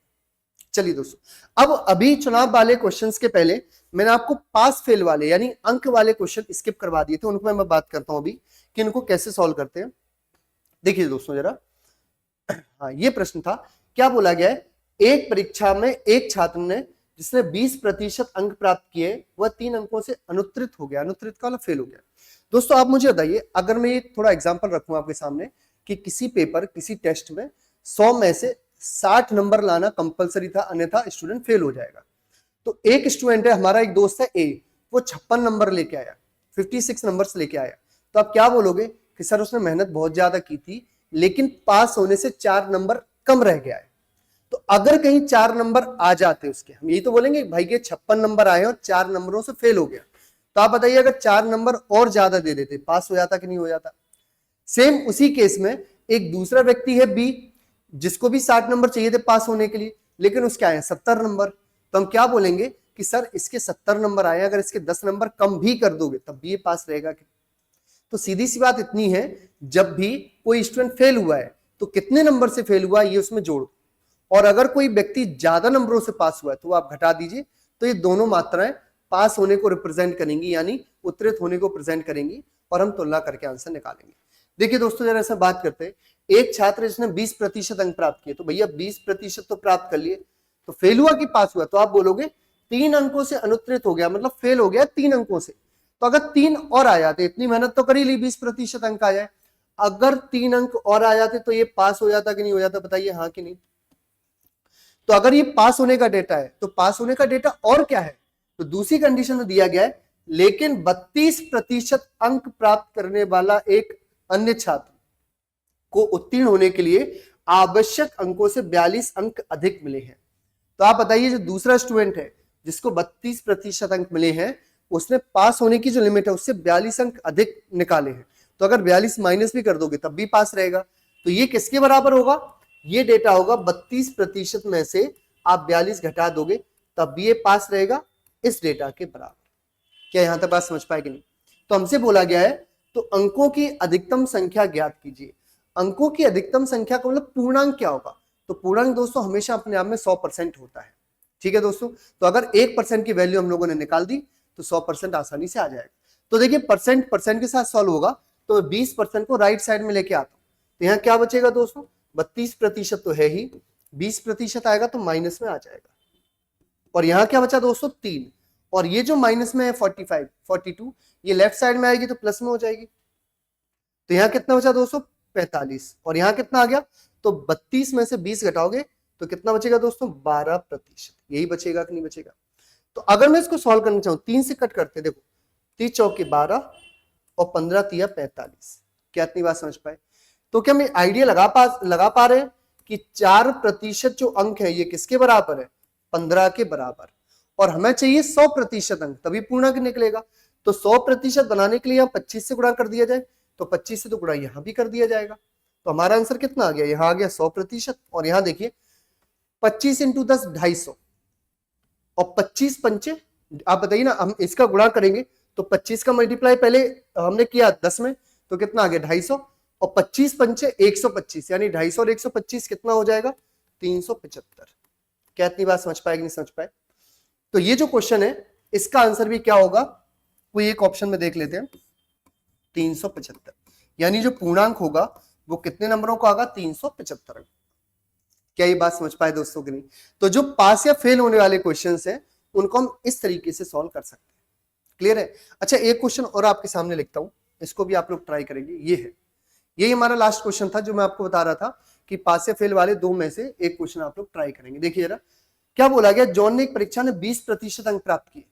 चलिए दोस्तों, अब अभी चुनाव वाले क्वेश्चंस के पहले मैंने आपको पास फेल वाले यानी अंक वाले क्वेश्चन स्किप करवा दिए थे, उनको मैं बात करता हूं अभी कि इनको कैसे सॉल्व करते हैं। देखिए दोस्तों जरा, हाँ ये प्रश्न था, क्या बोला गया है, एक परीक्षा में एक छात्र ने जिसने 20% अंक प्राप्त किए वह 3 अंकों से अनुत्तीर्ण हो गया। अनुत्तीर्ण का मतलब फेल हो गया। दोस्तों आप मुझे बताइए, अगर मैं ये थोड़ा एग्जांपल रखूं आपके सामने कि किसी पेपर किसी टेस्ट में 100 में से 60 नंबर लाना कंपलसरी था, अन्यथा स्टूडेंट फेल हो जाएगा। तो एक स्टूडेंट है हमारा, एक दोस्त है ए, वो 56 नंबर लेके आया, 56 नंबर्स लेके आया। तो आप क्या बोलोगे कि सर उसने मेहनत बहुत ज्यादा की थी लेकिन पास होने से 4 नंबर कम रह गया है। तो अगर कहीं 4 नंबर आ जाते उसके, हम यही तो बोलेंगे भाई के 56 नंबर आए और 4 नंबरों से फेल हो गया, तो आप बताइए अगर 4 नंबर और ज्यादा दे देते पास हो जाता कि नहीं हो जाता। सेम उसी केस में एक दूसरा व्यक्ति है बी, जिसको भी 60 नंबर चाहिए थे पास होने के लिए, लेकिन उसके आए 70 नंबर। तो हम क्या बोलेंगे कि सर इसके 70 नंबर आए, अगर इसके 10 नंबर कम भी कर दोगे तब भी ये पास रहेगा। तो सीधी सी बात इतनी है, जब भी कोई स्टूडेंट फेल हुआ है तो कितने नंबर से फेल हुआ है ये उसमें जोड़, और अगर कोई व्यक्ति ज्यादा नंबरों से पास हुआ है तो आप घटा दीजिए। तो ये दोनों मात्राएं पास होने को रिप्रेजेंट करेंगी यानी उत्तीर्ण होने को प्रेजेंट करेंगी, और हम तुलना करके आंसर निकालेंगे। देखिए दोस्तों जरा ऐसा बात करते हैं, एक छात्र जिसने 20% अंक प्राप्त किए, तो भैया 20% तो प्राप्त कर लिए, तो फेल हुआ कि पास हुआ? तो आप बोलोगे 3 अंकों से अनुत्तीर्ण हो गया, मतलब फेल हो गया 3 अंकों से। तो अगर 3 और आ जाते, इतनी मेहनत तो कर ही ली, 20% अंक आ जाए, अगर 3 अंक और आ जाते तो ये पास हो जाता कि नहीं हो जाता, बताइए हाँ कि नहीं। तो अगर ये पास होने का डेटा है तो पास होने का डेटा और क्या है, तो दूसरी कंडीशन में दिया गया है लेकिन 32% अंक प्राप्त करने वाला एक अन्य छात्र को उत्तीर्ण होने के लिए आवश्यक अंकों से 42 अंक अधिक मिले हैं। तो आप बताइए जो दूसरा स्टूडेंट है जिसको 32% अंक मिले हैं, उसने पास होने की जो लिमिट है उससे 42 अंक अधिक निकाले हैं। तो अगर 42 माइनस भी कर दोगे तब भी पास रहेगा। तो ये किसके बराबर होगा, ये डेटा होगा 32% में से आप 42 घटा दोगे तब भी ये पास रहेगा इस डेटा के बराबर। क्या यहां तक बात समझ पाए कि नहीं? तो हमसे बोला गया है तो अंकों की अधिकतम संख्या ज्ञात कीजिए। अंकों की अधिकतम संख्या का मतलब पूर्णांक क्या होगा, तो पूर्णांक दोस्तों हमेशा अपने आप में 100% होता है। ठीक है दोस्तों, तो अगर 1% की वैल्यू हम लोगों ने निकाल दी तो 100% आसानी से आ जाएगा। तो देखिए परसेंट परसेंट के साथ सॉल्व होगा, तो 20% को राइट साइड में लेके आता हूं, तो यहाँ क्या बचेगा दोस्तों, 32% तो है ही, 20% आएगा तो माइनस में आ जाएगा, और यहां क्या बचा दोस्तों 3, और ये जो माइनस में है 45 42 ये लेफ्ट साइड में आएगी तो प्लस में हो जाएगी। तो यहाँ कितना बचा दोस्तों 45, और यहाँ कितना आ गया, तो 32 में से 20 घटाओगे तो कितना बचेगा दोस्तों 12%, यही बचेगा कि नहीं बचेगा। तो अगर मैं इसको सॉल्व करना चाहूं 3 से कट करते, देखो 3 चौके 12 और 15 तिया 45, क्या इतनी बात समझ पाए। तो क्या मैं आइडिया लगा पा रहे हैं कि 4% जो अंक है ये किसके बराबर है, 15 के बराबर, और हमें चाहिए 100% अंक तभी पूर्णांक निकलेगा। तो 100% बनाने के लिए यहाँ 25 से गुणा कर दिया जाए, तो 25 से तो गुणा यहां भी कर दिया जाएगा, तो हमारा आंसर कितना आ गया, यहां आ गया 100%। और यहां देखिए 25 × 10 250, और 25 पंचे, आप बताइए ना, हम इसका गुणा करेंगे तो 25 का मल्टीप्लाई पहले हमने किया 10 में, तो कितना आ गया 250, और 25 पंचे 125, यानी 250 और 125 कितना हो जाएगा 375। क्या इतनी बात समझ पाएगी नहीं समझ पाए। तो ये जो क्वेश्चन है इसका आंसर भी क्या होगा, कोई एक ऑप्शन में देख लेते हैं, 375, यानी जो पूर्णांक होगा वो कितने नंबरों का होगा 375। क्या ये बात समझ पाए दोस्तों की नहीं। तो जो पास या फेल होने वाले क्वेश्चंस हैं उनको हम इस तरीके से सॉल्व कर सकते हैं। क्लियर है। अच्छा एक क्वेश्चन और आपके सामने लिखता हूं, इसको भी आप लोग ट्राई करेंगे। ये है, यही हमारा लास्ट क्वेश्चन था जो मैं आपको बता रहा था कि पास या फेल वाले 2 में से एक क्वेश्चन आप लोग ट्राई करेंगे। देखिए जरा क्या बोला गया, जॉन ने एक परीक्षा में 20% अंक प्राप्त किए,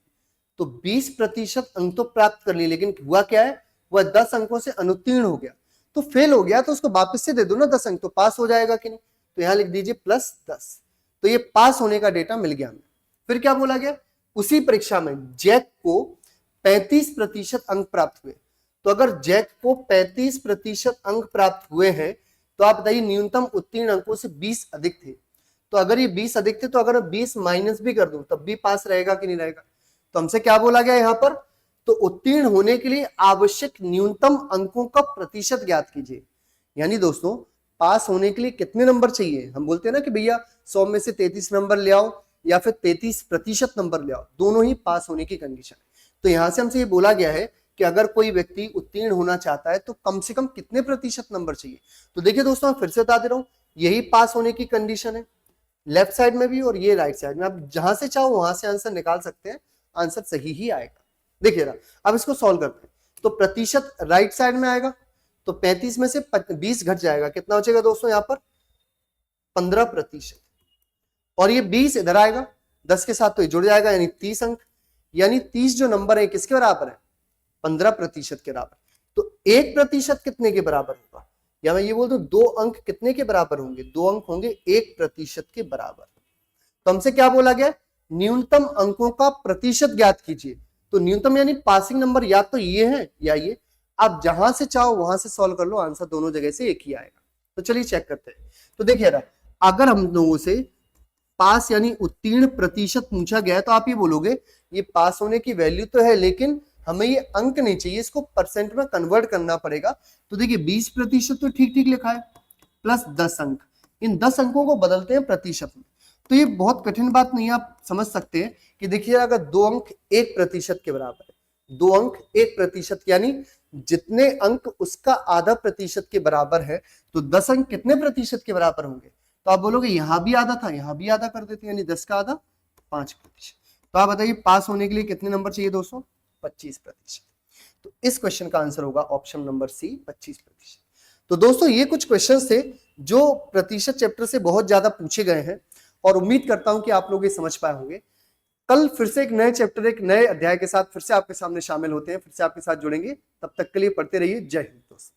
तो 20% अंक तो प्राप्त कर लिए, लेकिन हुआ क्या है, वह 10 अंकों से अनुत्तीर्ण हो गया, तो फेल हो गया, तो उसको वापस से दे दो ना 10 अंक, तो पास हो जाएगा कि नहीं। तो यहां लिख दीजिए +10, तो ये पास होने का डेटा मिल गया हमें। फिर क्या बोला गया, उसी परीक्षा में जैक को 35% अंक प्राप्त हुए। तो अगर जैक को 35% अंक प्राप्त हुए हैं तो आप बताइए न्यूनतम उत्तीर्ण अंकों से 20 अधिक थे। तो अगर ये 20 अधिक थे तो अगर 20 माइनस भी कर दूं तब भी पास रहेगा कि नहीं रहेगा। तो हमसे क्या बोला गया यहां पर, तो उत्तीर्ण होने के लिए आवश्यक न्यूनतम अंकों का प्रतिशत ज्ञात कीजिए। यानी दोस्तों पास होने के लिए कितने नंबर चाहिए, हम बोलते हैं ना कि भैया 100 में से 33 नंबर ले आओ या फिर 33% नंबर ले आओ, दोनों ही पास होने की कंडीशन है। तो यहां से हमसे ये बोला गया है कि अगर कोई व्यक्ति उत्तीर्ण होना चाहता है तो कम से कम कितने प्रतिशत नंबर चाहिए। तो देखिए दोस्तों मैं फिर से बता दे रहा हूं, यही पास होने की कंडीशन है, लेफ्ट साइड में भी और ये राइट साइड में। आप जहां से चाहो वहां से आंसर निकाल सकते हैं, आंसर सही ही आएगा। देखिए ना, अब इसको सॉल्व करते हैं। तो प्रतिशत राइट साइड में आएगा, तो 35 में से 20 घट जाएगा, कितना बचेगा दोस्तों यहाँ पर 15%। और ये 20 इधर आएगा, 10 के साथ तो ये जुड़ जाएगा, यानी 30 अंक। यानी 30 जो नंबर है किसके बराबर है, 15% के बराबर। तो 1% कितने के बराबर होगा, या मैं ये बोल दूं 2 अंक कितने के बराबर होंगे, 2 अंक होंगे 1% के बराबर। तो हमसे क्या बोला गया, न्यूनतम अंकों का प्रतिशत ज्ञात कीजिए। तो न्यूनतम यानी पासिंग नंबर या तो ये है या ये, आप जहां से चाहो वहां से सॉल्व कर लो, आंसर दोनों जगह से एक ही आएगा। तो चलिए चेक करते हैं। तो देखिए ना, अगर हम लोगों से पास यानी उत्तीर्ण प्रतिशत पूछा गया है तो आप ये बोलोगे ये पास होने की वैल्यू तो है लेकिन हमें ये अंक नहीं चाहिए, इसको परसेंट में कन्वर्ट करना पड़ेगा। तो देखिए 20% तो ठीक ठीक लिखा है, प्लस 10 अंक, इन 10 अंकों को बदलते हैं प्रतिशत में। तो ये बहुत कठिन बात नहीं है, आप समझ सकते हैं कि देखिए अगर 2 अंक 1% के बराबर है, 2 अंक 1% यानी जितने अंक उसका आधा प्रतिशत के बराबर है, तो 10 अंक कितने प्रतिशत के बराबर होंगे। तो आप बोलोगे यहां भी आधा था, यहां भी आधा कर देते, यानी 10 का आधा 5%। तो आप बताइए पास होने के लिए कितने नंबर चाहिए दोस्तों, 25%। तो इस क्वेश्चन का आंसर होगा ऑप्शन नंबर सी, 25%। तो दोस्तों ये कुछ क्वेश्चंस थे जो प्रतिशत चैप्टर से बहुत ज्यादा पूछे गए हैं और उम्मीद करता हूं कि आप लोग ये समझ पाए होंगे। कल फिर से एक नए चैप्टर, एक नए अध्याय के साथ फिर से आपके सामने शामिल होते हैं, फिर से आपके साथ जुड़ेंगे। तब तक के लिए पढ़ते रहिए। जय हिंद दोस्तों।